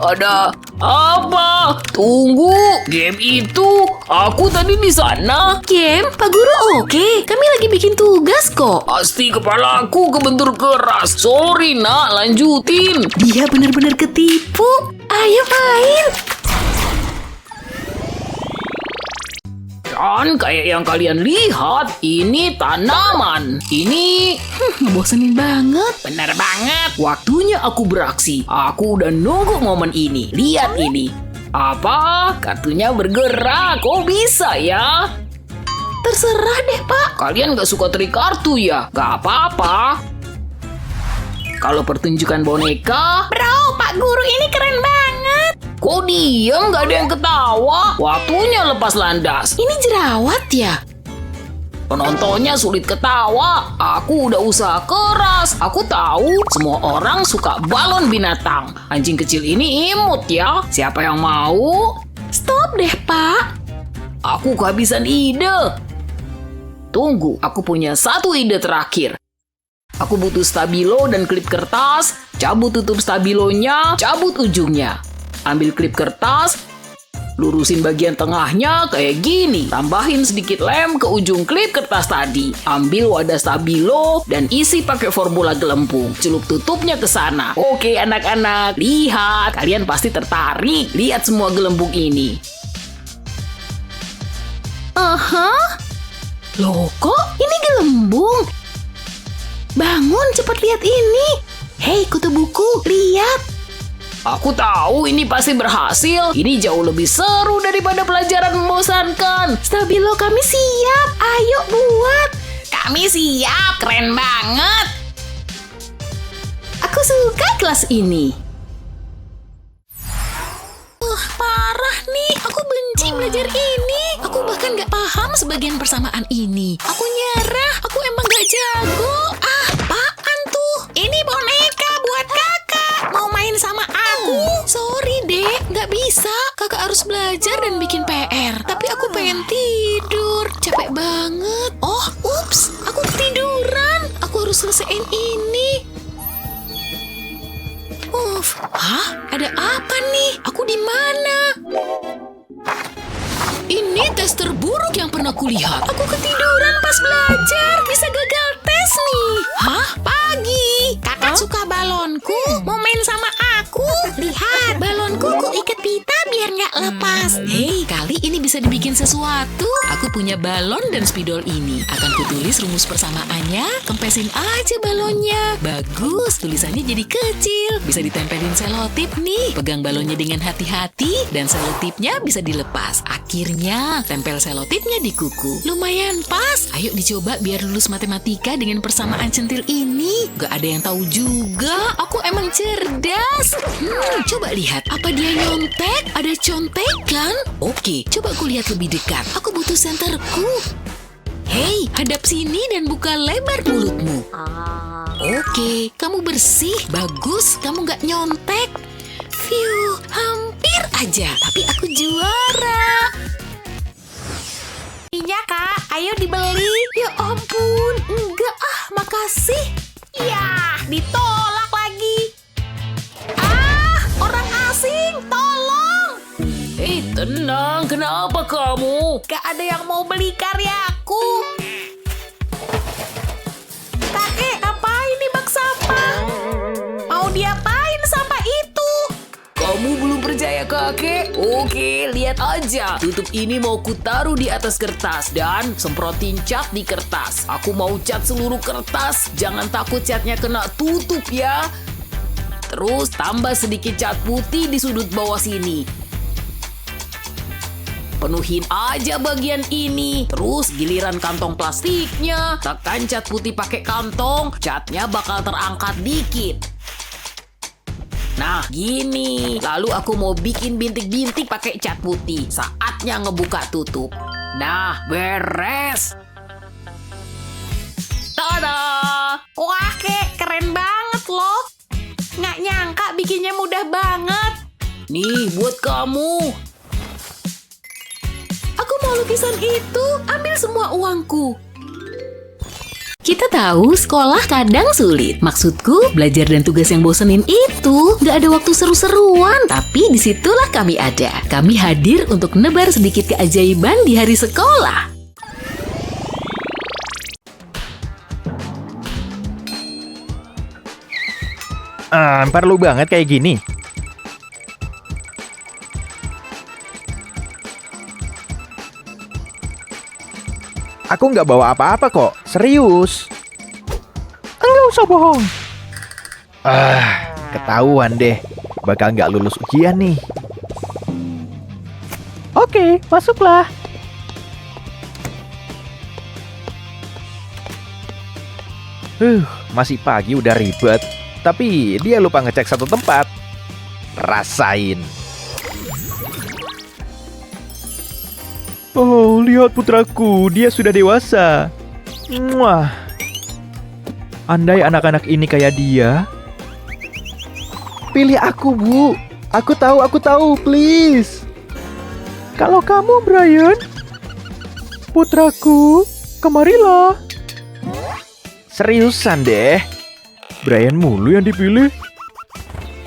ada apa? Tunggu, game itu aku tadi di sana. Game, Pak Guru oke. Kami lagi bikin tugas kok. Pasti kepalaku kebentur keras. Sorry nak, lanjutin. Dia benar-benar ketipu. Ayo main. Dan kayak yang kalian lihat, ini tanaman. Ini Ngebosenin banget. benar banget. Waktunya aku beraksi. Aku udah nunggu momen ini. Lihat ini. Apa? Kartunya bergerak. Kok bisa ya? Terserah deh, Pak. Kalian gak suka trik kartu ya? Gak apa-apa. Kalau pertunjukan boneka, Bro, Pak Guru ini keren banget. kok diam gak ada yang ketawa? Waktunya lepas landas. Ini jerawat ya? Penontonnya sulit ketawa. Aku udah usaha keras. Aku tahu semua orang suka balon binatang. Anjing kecil ini imut ya. Siapa yang mau? Stop deh, Pak. Aku kehabisan ide. Tunggu, aku punya satu ide terakhir. Aku butuh stabilo dan klip kertas. Cabut tutup stabilonya, cabut ujungnya. Ambil klip kertas, lurusin bagian tengahnya kayak gini. Tambahin sedikit lem ke ujung klip kertas tadi. Ambil wadah stabilo dan isi pakai formula gelembung. Celup tutupnya ke sana. Oke anak-anak, lihat. Kalian pasti tertarik. Lihat semua gelembung ini. Loh, kok ini gelembung? Bangun, cepat lihat ini. Hei, kutu buku, lihat. Aku tahu ini pasti berhasil. Ini jauh lebih seru daripada pelajaran membosankan. Stabilo kami siap. Ayo buat. Kami siap, keren banget. Aku suka kelas ini. Parah nih, aku benci belajar ini. Aku bahkan gak paham sebagian persamaan ini. Aku nyerah, aku emang gak jago. Apaan tuh? Ini boneka buat kakak. Mau main sama aku? Sorry dek, gak bisa. Kakak harus belajar dan bikin PR. Tapi aku pengen tidur. Capek banget. Oh, ups, aku ketiduran. Aku harus selesaiin ini. Hah? Ada apa nih? Aku di mana? Ini tes terburuk yang pernah kulihat. Aku ketiduran pas belajar. Bisa gagal tes nih. Hah? Pagi. Kakak suka balonku? Mau main sama aku? Lihat, balonku ku ikat pita biar nggak lepas. Hei, kali ini bisa dibikin sesuatu. Aku punya balon dan spidol ini. Akan kutulis rumus persamaannya. Kempesin aja balonnya. Bagus, tulisannya jadi kecil. Bisa ditempelin selotip nih. Pegang balonnya dengan hati-hati dan selotipnya bisa dilepas. Akhirnya, tempel selotipnya di kuku. Lumayan pas. Ayo dicoba biar lulus matematika dengan persamaan centil ini. Gak ada yang tahu juga. Aku emang cerdas. Coba lihat. Apa dia nyontek? Ada contekan? Oke, coba aku lihat lebih dekat. Aku butuh senterku. Hei, hadap sini dan buka lebar mulutmu. Oke, kamu bersih. Bagus, kamu gak nyontek. Phew, hampir aja. Tapi aku juara. Iya kak, ayo dibeli. Ya ampun, enggak makasih. Ya, ditolak lagi. Orang asing, tolong. Tenang, kenapa kamu? Gak ada yang mau beli karyaku. Kakek, apain nih bak sampah? Mau diapain sampah itu? Kamu belum percaya kakek? Oke, lihat aja. Tutup ini mau kutaruh di atas kertas dan semprotin cat di kertas. Aku mau cat seluruh kertas. Jangan takut catnya kena tutup ya. Terus tambah sedikit cat putih di sudut bawah sini. Penuhin aja bagian ini. Terus giliran kantong plastiknya. Tekan cat putih pakai kantong. Catnya bakal terangkat dikit. Nah, gini. Lalu aku mau bikin bintik-bintik pakai cat putih. Saatnya ngebuka tutup. Nah, beres. Tada! Wah, kek, keren banget loh. Nggak nyangka bikinnya mudah banget. Nih, buat kamu. Aku mau lukisan itu. Ambil semua uangku. Kita tahu sekolah kadang sulit. Maksudku, belajar dan tugas yang bosenin itu gak ada waktu seru-seruan. Tapi disitulah kami ada. Kami hadir untuk nebar sedikit keajaiban di hari sekolah. Perlu banget kayak gini. Aku nggak bawa apa-apa kok, serius. Nggak usah bohong. Ketahuan deh, bakal nggak lulus ujian nih. Oke, masuklah. Masih pagi udah ribet. Tapi dia lupa ngecek satu tempat. Rasain. Oh, lihat putraku, dia sudah dewasa. Muah. Andai anak-anak ini kayak dia. Pilih aku, Bu. Aku tahu, please. Kalau kamu, Brian, putraku, kemarilah. Seriusan deh. Brian mulu yang dipilih.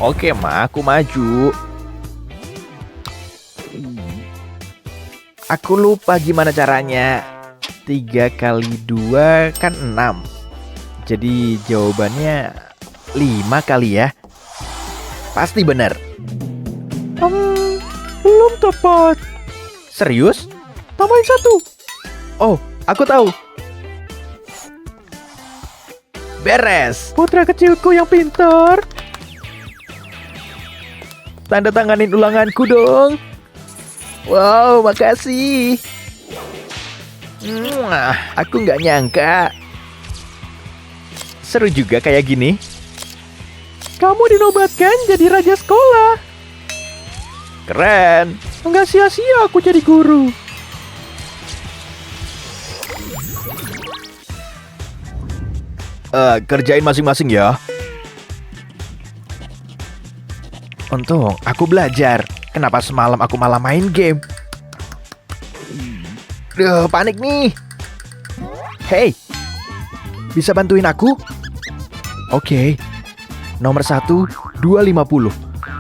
Oke, Ma, aku maju. Aku lupa gimana caranya. 3 kali 2 kan 6. Jadi jawabannya 5 kali ya. Pasti benar. Belum tepat. Serius? Tambahin 1. Oh, aku tahu. Beres. Putra kecilku yang pintar. Tanda tanganin ulanganku dong. Wow, makasih. Aku nggak nyangka Seru juga kayak gini. Kamu dinobatkan jadi raja sekolah. Keren. Enggak sia-sia aku jadi guru. Kerjain masing-masing ya. Untung aku belajar. Kenapa semalam aku malah main game? Panik nih. Hey, bisa bantuin aku? Oke. Nomor 1, 250.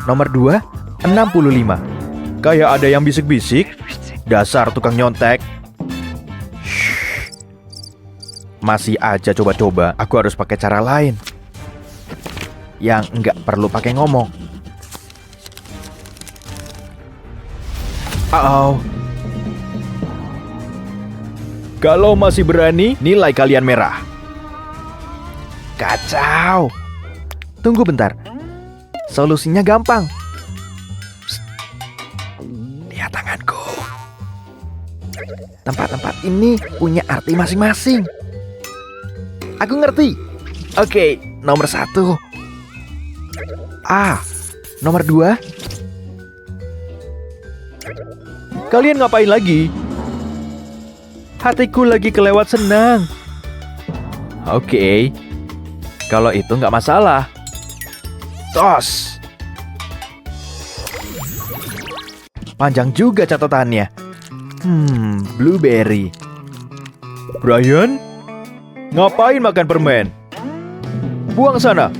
Nomor 2, 65. Kayak ada yang bisik-bisik. Dasar tukang nyontek. Masih aja coba-coba. Aku harus pakai cara lain. Yang nggak perlu pakai ngomong. Kalau masih berani, nilai kalian merah. Kacau. Tunggu bentar. Solusinya gampang. Psst. Lihat tanganku. Tempat-tempat ini punya arti masing-masing. Aku ngerti. Oke, nomor 1. Nomor 2. Kalian ngapain lagi? Hatiku lagi kelewat senang. Oke. Kalau itu nggak masalah. Tos. Panjang juga catatannya. Blueberry. Brian? Ngapain makan permen? Buang sana.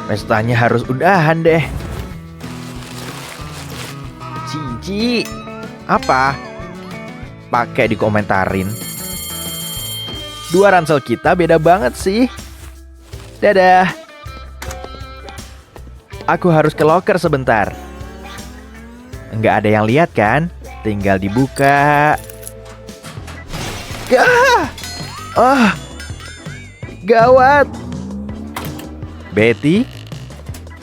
Pestanya harus udahan deh. Cici. Apa? Pakai dikomentarin. 2 ransel kita beda banget sih. Dadah. Aku harus ke loker sebentar. Nggak ada yang lihat kan? Tinggal dibuka. Gawat. Betty,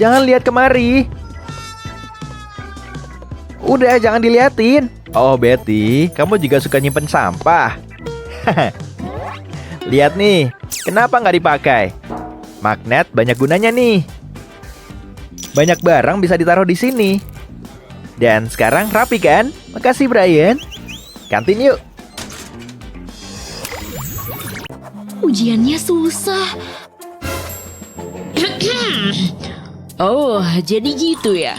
jangan lihat kemari. Udah, jangan diliatin. Oh, Betty, kamu juga suka nyimpen sampah. Lihat nih, kenapa nggak dipakai? Magnet banyak gunanya nih. Banyak barang bisa ditaruh di sini. Dan sekarang rapi kan? Makasih, Brian. Kantin yuk. Ujiannya susah. Oh, jadi gitu ya.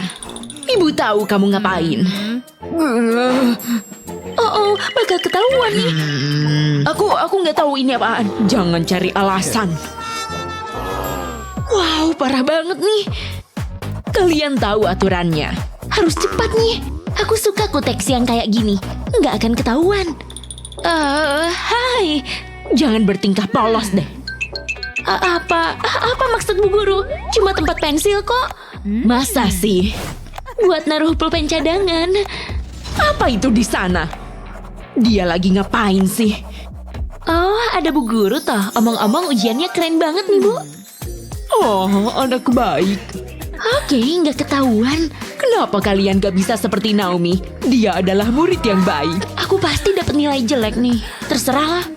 Ibu tahu kamu ngapain. Oh, bakal ketahuan nih. Aku nggak tahu ini apaan. Jangan cari alasan. Wow, parah banget nih. Kalian tahu aturannya. Harus cepat nih. Aku suka koteksi yang kayak gini. Nggak akan ketahuan. Hai. Jangan bertingkah polos deh. Apa maksud Bu Guru? Cuma tempat pensil kok. Masa sih? Buat naruh pulpen cadangan. Apa itu di sana? Dia lagi ngapain sih? Oh, ada Bu Guru toh. Omong-omong ujiannya keren banget nih, Bu. Oh, anak baik. Oke, nggak ketahuan. Kenapa kalian gak bisa seperti Naomi? Dia adalah murid yang baik. Aku pasti dapat nilai jelek nih. Terserah.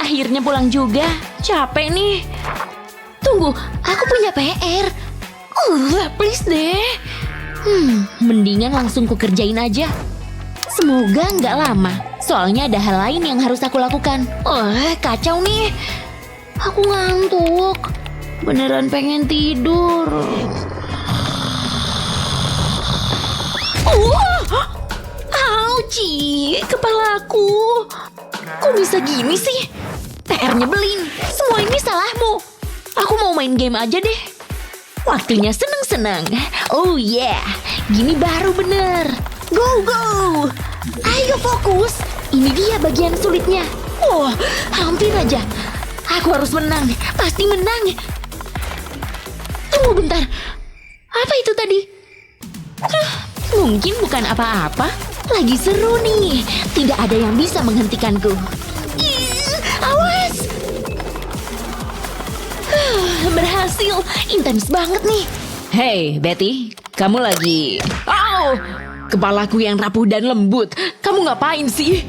Akhirnya pulang juga. Capek nih. Tunggu, aku punya PR. Please deh. Mendingan langsung kukerjain aja. Semoga nggak lama. Soalnya ada hal lain yang harus aku lakukan. Kacau nih. Aku ngantuk. Beneran pengen tidur. Auci, kepalaku. Kok bisa gini sih? PR nyebelin. Semua ini salahmu. Aku mau main game aja deh. Waktunya seneng-seneng. Oh yeah, gini baru bener. Go, go. Ayo fokus. Ini dia bagian sulitnya. Hampir aja. Aku harus menang. Pasti menang. Tunggu bentar. Apa itu tadi? Mungkin bukan apa-apa. Lagi seru nih. Tidak ada yang bisa menghentikanku. Awas. Berhasil. Intens banget nih. Hey, Betty. Kamu lagi... Kepalaku yang rapuh dan lembut. Kamu ngapain sih?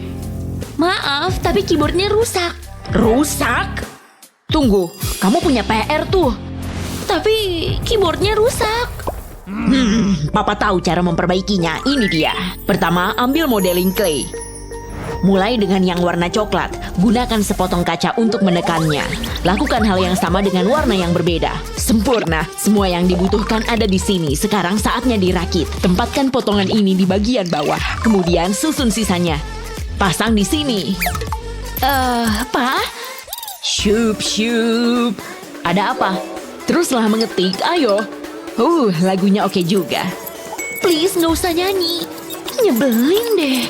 Maaf, tapi keyboardnya rusak. Rusak? Tunggu, kamu punya PR tuh. Tapi keyboardnya rusak. Papa tahu cara memperbaikinya. Ini dia. Pertama, ambil modeling clay. Mulai dengan yang warna coklat. Gunakan sepotong kaca untuk menekannya. Lakukan hal yang sama dengan warna yang berbeda. Sempurna. Semua yang dibutuhkan ada di sini. Sekarang saatnya dirakit. Tempatkan potongan ini di bagian bawah. Kemudian susun sisanya. Pasang di sini. Pak? Syup. Ada apa? Teruslah mengetik, ayo. Lagunya oke juga. Please, nggak usah nyanyi. Nyebelin deh.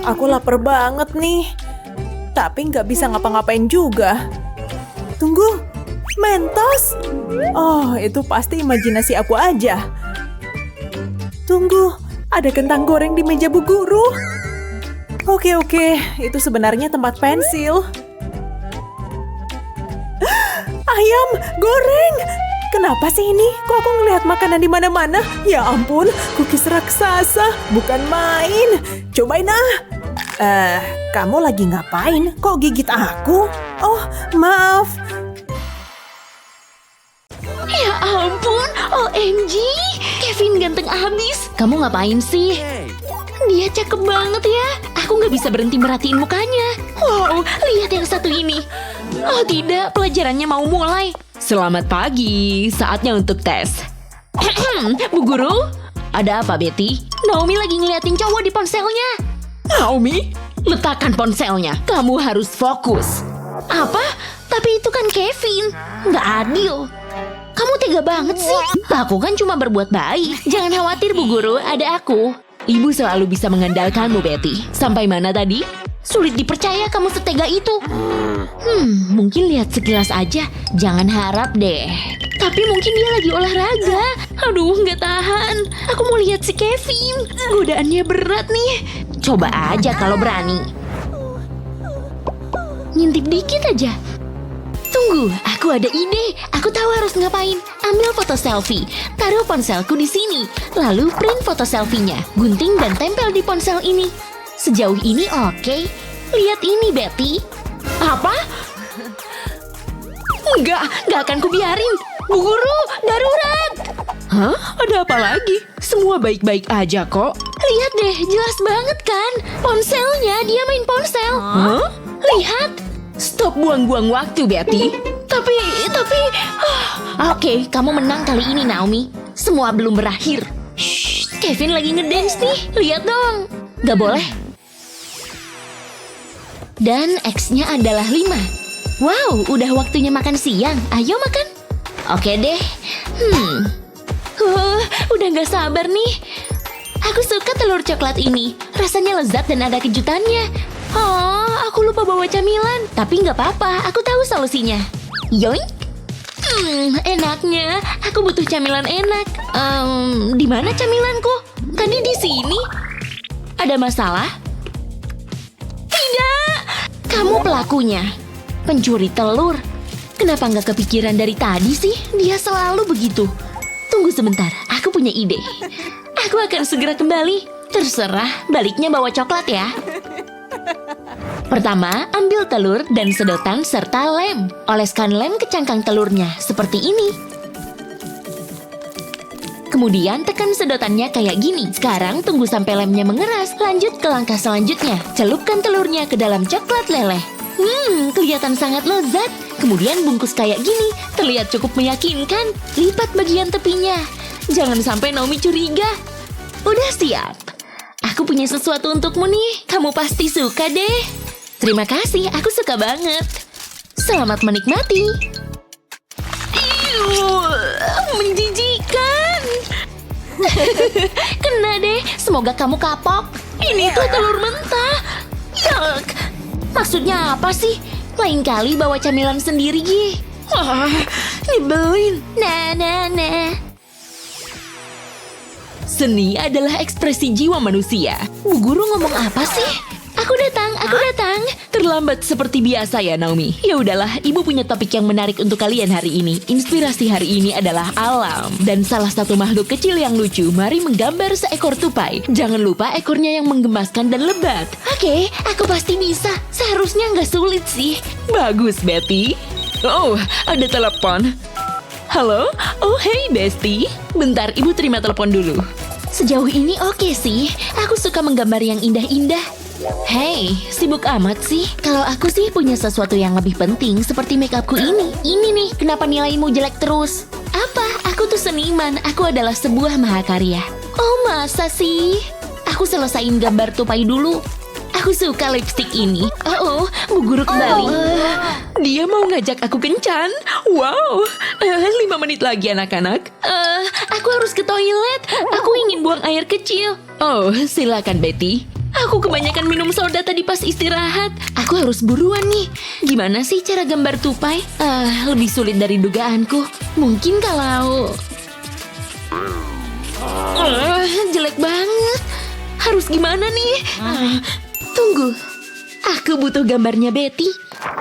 Aku lapar banget nih. Tapi nggak bisa ngapa-ngapain juga. Tunggu, Mentos? Oh, itu pasti imajinasi aku aja. Tunggu, ada kentang goreng di meja Bu Guru. Oke, itu sebenarnya tempat pensil. Ayam goreng! Kenapa sih ini? Kok aku ngelihat makanan di mana-mana? Ya ampun, cookies raksasa, bukan main. Cobain ah. Kamu lagi ngapain? Kok gigit aku? Oh, maaf. Ya ampun, OMG. Kevin ganteng abis. Kamu ngapain sih? Dia cakep banget ya. Aku nggak bisa berhenti merhatiin mukanya. Wow, lihat yang satu ini. Oh tidak, pelajarannya mau mulai. Selamat pagi, saatnya untuk tes. Bu Guru, ada apa Betty? Naomi lagi ngeliatin cowok di ponselnya. Naomi, letakkan ponselnya. Kamu harus fokus. Apa? Tapi itu kan Kevin. Nggak adil. Kamu tega banget sih. Aku kan cuma berbuat baik. Jangan khawatir Bu Guru, ada aku. Ibu selalu bisa mengandalkanmu, Betty. Sampai mana tadi? Sulit dipercaya kamu setega itu. Mungkin lihat sekilas aja. Jangan harap deh. Tapi mungkin dia lagi olahraga. Aduh, nggak tahan. Aku mau lihat si Kevin. Godaannya berat nih. Coba aja kalau berani. Ngintip dikit aja. Tunggu, aku ada ide. Aku tahu harus ngapain. Ambil foto selfie. Taruh ponselku di sini. Lalu print foto selfie-nya. Gunting dan tempel di ponsel ini. Sejauh ini oke. Lihat ini, Betty. Apa? Nggak akan kubiarin. Bu Guru, darurat. Hah? Ada apa lagi? Semua baik-baik aja kok. Lihat deh, jelas banget kan? Ponselnya, dia main ponsel. Hah? Lihat. Stop buang-buang waktu, Betty. Tapi... Oke, kamu menang kali ini, Naomi. Semua belum berakhir. Shh, Kevin lagi ngedance nih. Lihat dong. Gak boleh. Dan X-nya adalah 5. Wow, udah waktunya makan siang. Ayo makan. Oke deh. Udah gak sabar nih. Aku suka telur coklat ini. Rasanya lezat dan ada kejutannya. Oh, aku lupa bawa camilan. Tapi nggak apa-apa, aku tahu solusinya. Yoink. Enaknya. Aku butuh camilan enak. Di mana camilanku? Tadi di sini. Ada masalah? Tidak. Kamu pelakunya. Pencuri telur. Kenapa nggak kepikiran dari tadi sih? Dia selalu begitu. Tunggu sebentar, aku punya ide. Aku akan segera kembali. Terserah, baliknya bawa coklat ya. Pertama, ambil telur dan sedotan serta lem. Oleskan lem ke cangkang telurnya, seperti ini. Kemudian tekan sedotannya kayak gini. Sekarang tunggu sampai lemnya mengeras. Lanjut ke langkah selanjutnya. Celupkan telurnya ke dalam coklat leleh. Kelihatan sangat lezat. Kemudian bungkus kayak gini. Terlihat cukup meyakinkan. Lipat bagian tepinya. Jangan sampai Naomi curiga. Udah siap. Aku punya sesuatu untukmu nih. Kamu pasti suka deh. Terima kasih, aku suka banget. Selamat menikmati. Menjijikan. Kena deh, semoga kamu kapok. Ini tuh telur mentah. Yuck. Maksudnya apa sih? Lain kali bawa camilan sendiri, Gi. Nyebelin. Nah. Seni adalah ekspresi jiwa manusia. Bu Guru ngomong apa sih? Aku datang. Terlambat seperti biasa ya, Naomi. Ya udahlah, Ibu punya topik yang menarik untuk kalian hari ini. Inspirasi hari ini adalah alam. Dan salah satu makhluk kecil yang lucu, mari menggambar seekor tupai. Jangan lupa ekornya yang menggemaskan dan lebat. Oke, aku pasti bisa. Seharusnya nggak sulit sih. Bagus, Betty. Oh, ada telepon. Halo? Oh, hey, Bestie. Bentar, Ibu terima telepon dulu. Sejauh ini oke sih. Aku suka menggambar yang indah-indah. Hey, sibuk amat sih. Kalau aku sih punya sesuatu yang lebih penting seperti makeupku ini. Ini nih, kenapa nilaimu jelek terus? Apa? Aku tuh seniman. Aku adalah sebuah mahakarya. Oh, masa sih? Aku selesain gambar tupai dulu. Aku suka lipstick ini. Oh, Bu Guru kembali. Dia mau ngajak aku kencan. Wow, 5 menit lagi anak-anak. Aku harus ke toilet. Aku ingin buang air kecil. Oh, silakan Betty. Aku kebanyakan minum soda tadi pas istirahat. Aku harus buruan nih. Gimana sih cara gambar tupai? Lebih sulit dari dugaanku. Mungkin kalau... jelek banget. Harus gimana nih? Tunggu. Aku butuh gambarnya Betty.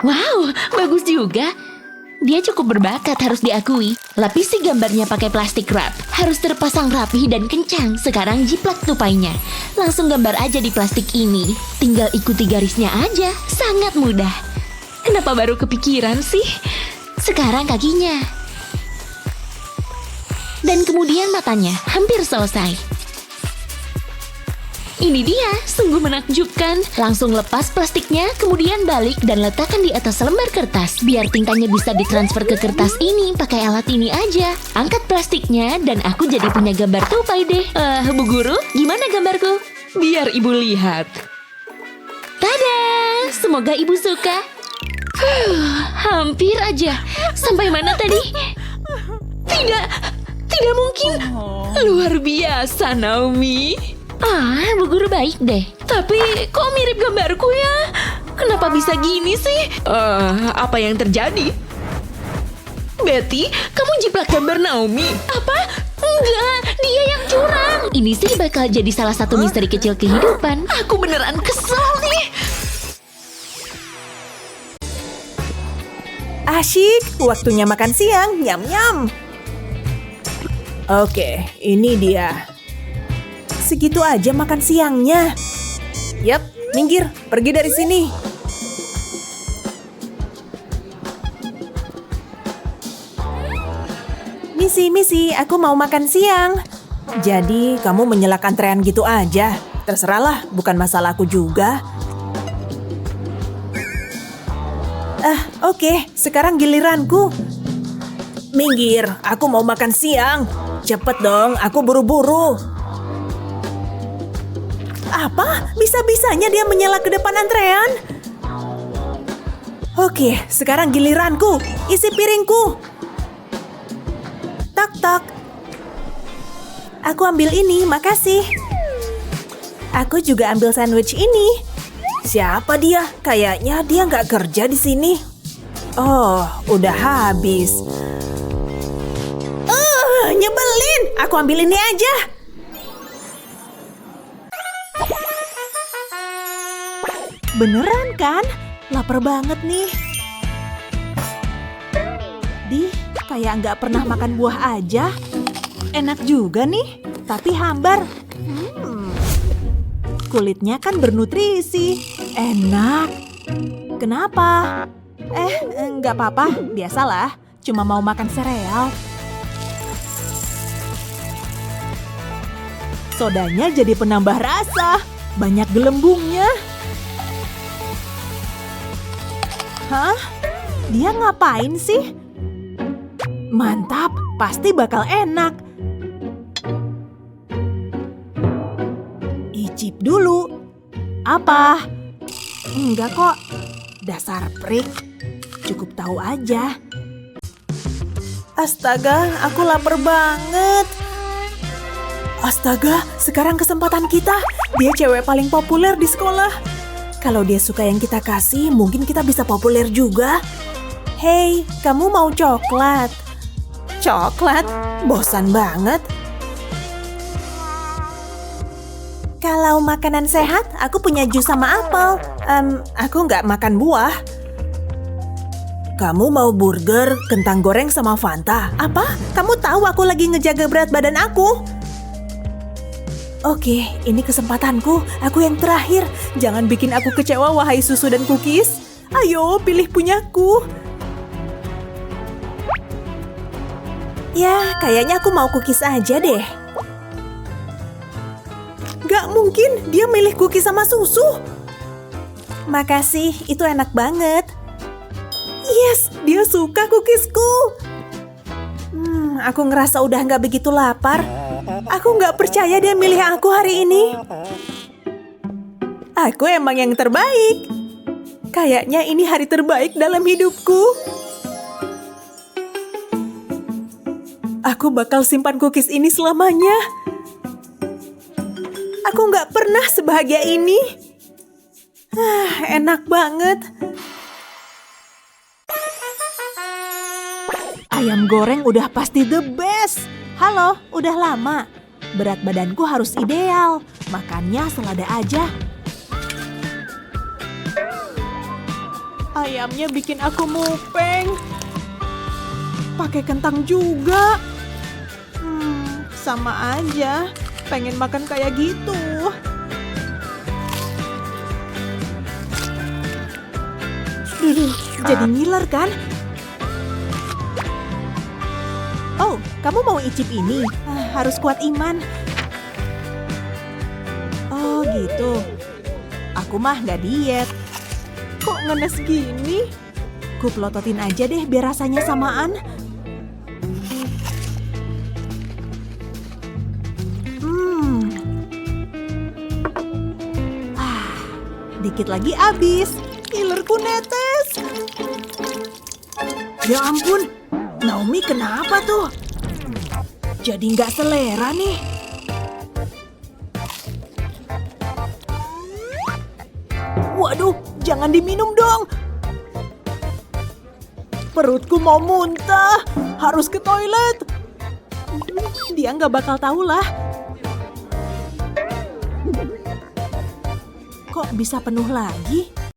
Wow, bagus juga. Dia cukup berbakat, harus diakui. Lapisi gambarnya pakai plastik wrap. Harus terpasang rapi dan kencang. Sekarang jiplak tupainya. Langsung gambar aja di plastik ini. Tinggal ikuti garisnya aja. Sangat mudah. Kenapa baru kepikiran sih? Sekarang kakinya. Dan kemudian matanya. Hampir selesai. Ini dia, sungguh menakjubkan. Langsung lepas plastiknya, kemudian balik dan letakkan di atas lembar kertas. Biar tintanya bisa ditransfer ke kertas ini, pakai alat ini aja. Angkat plastiknya dan aku jadi punya gambar tupai deh. Bu Guru, gimana gambarku? Biar Ibu lihat. Tada! Semoga Ibu suka. Hampir aja. Sampai mana tadi? Tidak mungkin. Luar biasa, Naomi. Bu Guru baik deh. Tapi kok mirip gambarku ya? Kenapa bisa gini sih? Apa yang terjadi? Betty, kamu jiplak gambar Naomi. Apa? Enggak, dia yang curang. Ini sih bakal jadi salah satu misteri kecil kehidupan. Aku beneran kesel nih. Asyik, waktunya makan siang. Nyam-nyam. Oke, ini dia. Segitu aja makan siangnya. Yap, minggir, pergi dari sini. Misi, aku mau makan siang. Jadi, kamu menyalakan antrean gitu aja. Terserahlah, bukan masalahku juga. Oke, sekarang giliranku. Minggir, aku mau makan siang. Cepet dong, aku buru-buru. Apa? Bisa-bisanya dia menyala ke depan antrean? Oke, sekarang giliranku. Isi piringku. Tok-tok. Aku ambil ini, makasih. Aku juga ambil sandwich ini. Siapa dia? Kayaknya dia nggak kerja di sini. Oh, udah habis. Nyebelin. Aku ambil ini aja. Beneran kan? Lapar banget nih. Kayak nggak pernah makan buah aja. Enak juga nih, tapi hambar. Kulitnya kan bernutrisi. Enak. Kenapa? Nggak apa-apa, biasalah. Cuma mau makan sereal. Sodanya jadi penambah rasa. Banyak gelembungnya. Hah? Dia ngapain sih? Mantap, pasti bakal enak. Icip dulu. Apa? Enggak kok. Dasar prik. Cukup tahu aja. Astaga, aku lapar banget. Astaga, sekarang kesempatan kita. Dia cewek paling populer di sekolah. Kalau dia suka yang kita kasih, mungkin kita bisa populer juga. Hei, kamu mau coklat? Coklat? Bosan banget. Kalau makanan sehat, aku punya jus sama apel. Aku nggak makan buah. Kamu mau burger, kentang goreng sama Fanta? Apa? Kamu tahu aku lagi ngejaga berat badan aku? Oke, ini kesempatanku. Aku yang terakhir. Jangan bikin aku kecewa, wahai susu dan cookies. Ayo, pilih punyaku. Ya, kayaknya aku mau cookies aja deh. Gak mungkin, dia milih cookies sama susu. Makasih, itu enak banget. Yes, dia suka cookiesku. Aku ngerasa udah gak begitu lapar. Aku gak percaya dia milih aku hari ini. Aku emang yang terbaik. Kayaknya ini hari terbaik dalam hidupku. Aku bakal simpan cookies ini selamanya. Aku nggak pernah sebahagia ini. Enak banget. Ayam goreng udah pasti the best. Halo, udah lama. Berat badanku harus ideal. Makannya selada aja. Ayamnya bikin aku mupeng. Pakai kentang juga. Sama aja. Pengen makan kayak gitu. Jadi ngiler kan? Oh, kamu mau icip ini? Harus kuat iman. Oh gitu. Aku mah nggak diet. Kok ngenes gini? Ku pelototin aja deh biar rasanya samaan. Dikit lagi habis. Ngilerku netes. Ya ampun, Naomi kenapa tuh? Jadi nggak selera nih. Waduh, jangan diminum dong. Perutku mau muntah. Harus ke toilet. Dia nggak bakal tahu lah. Kok bisa penuh lagi?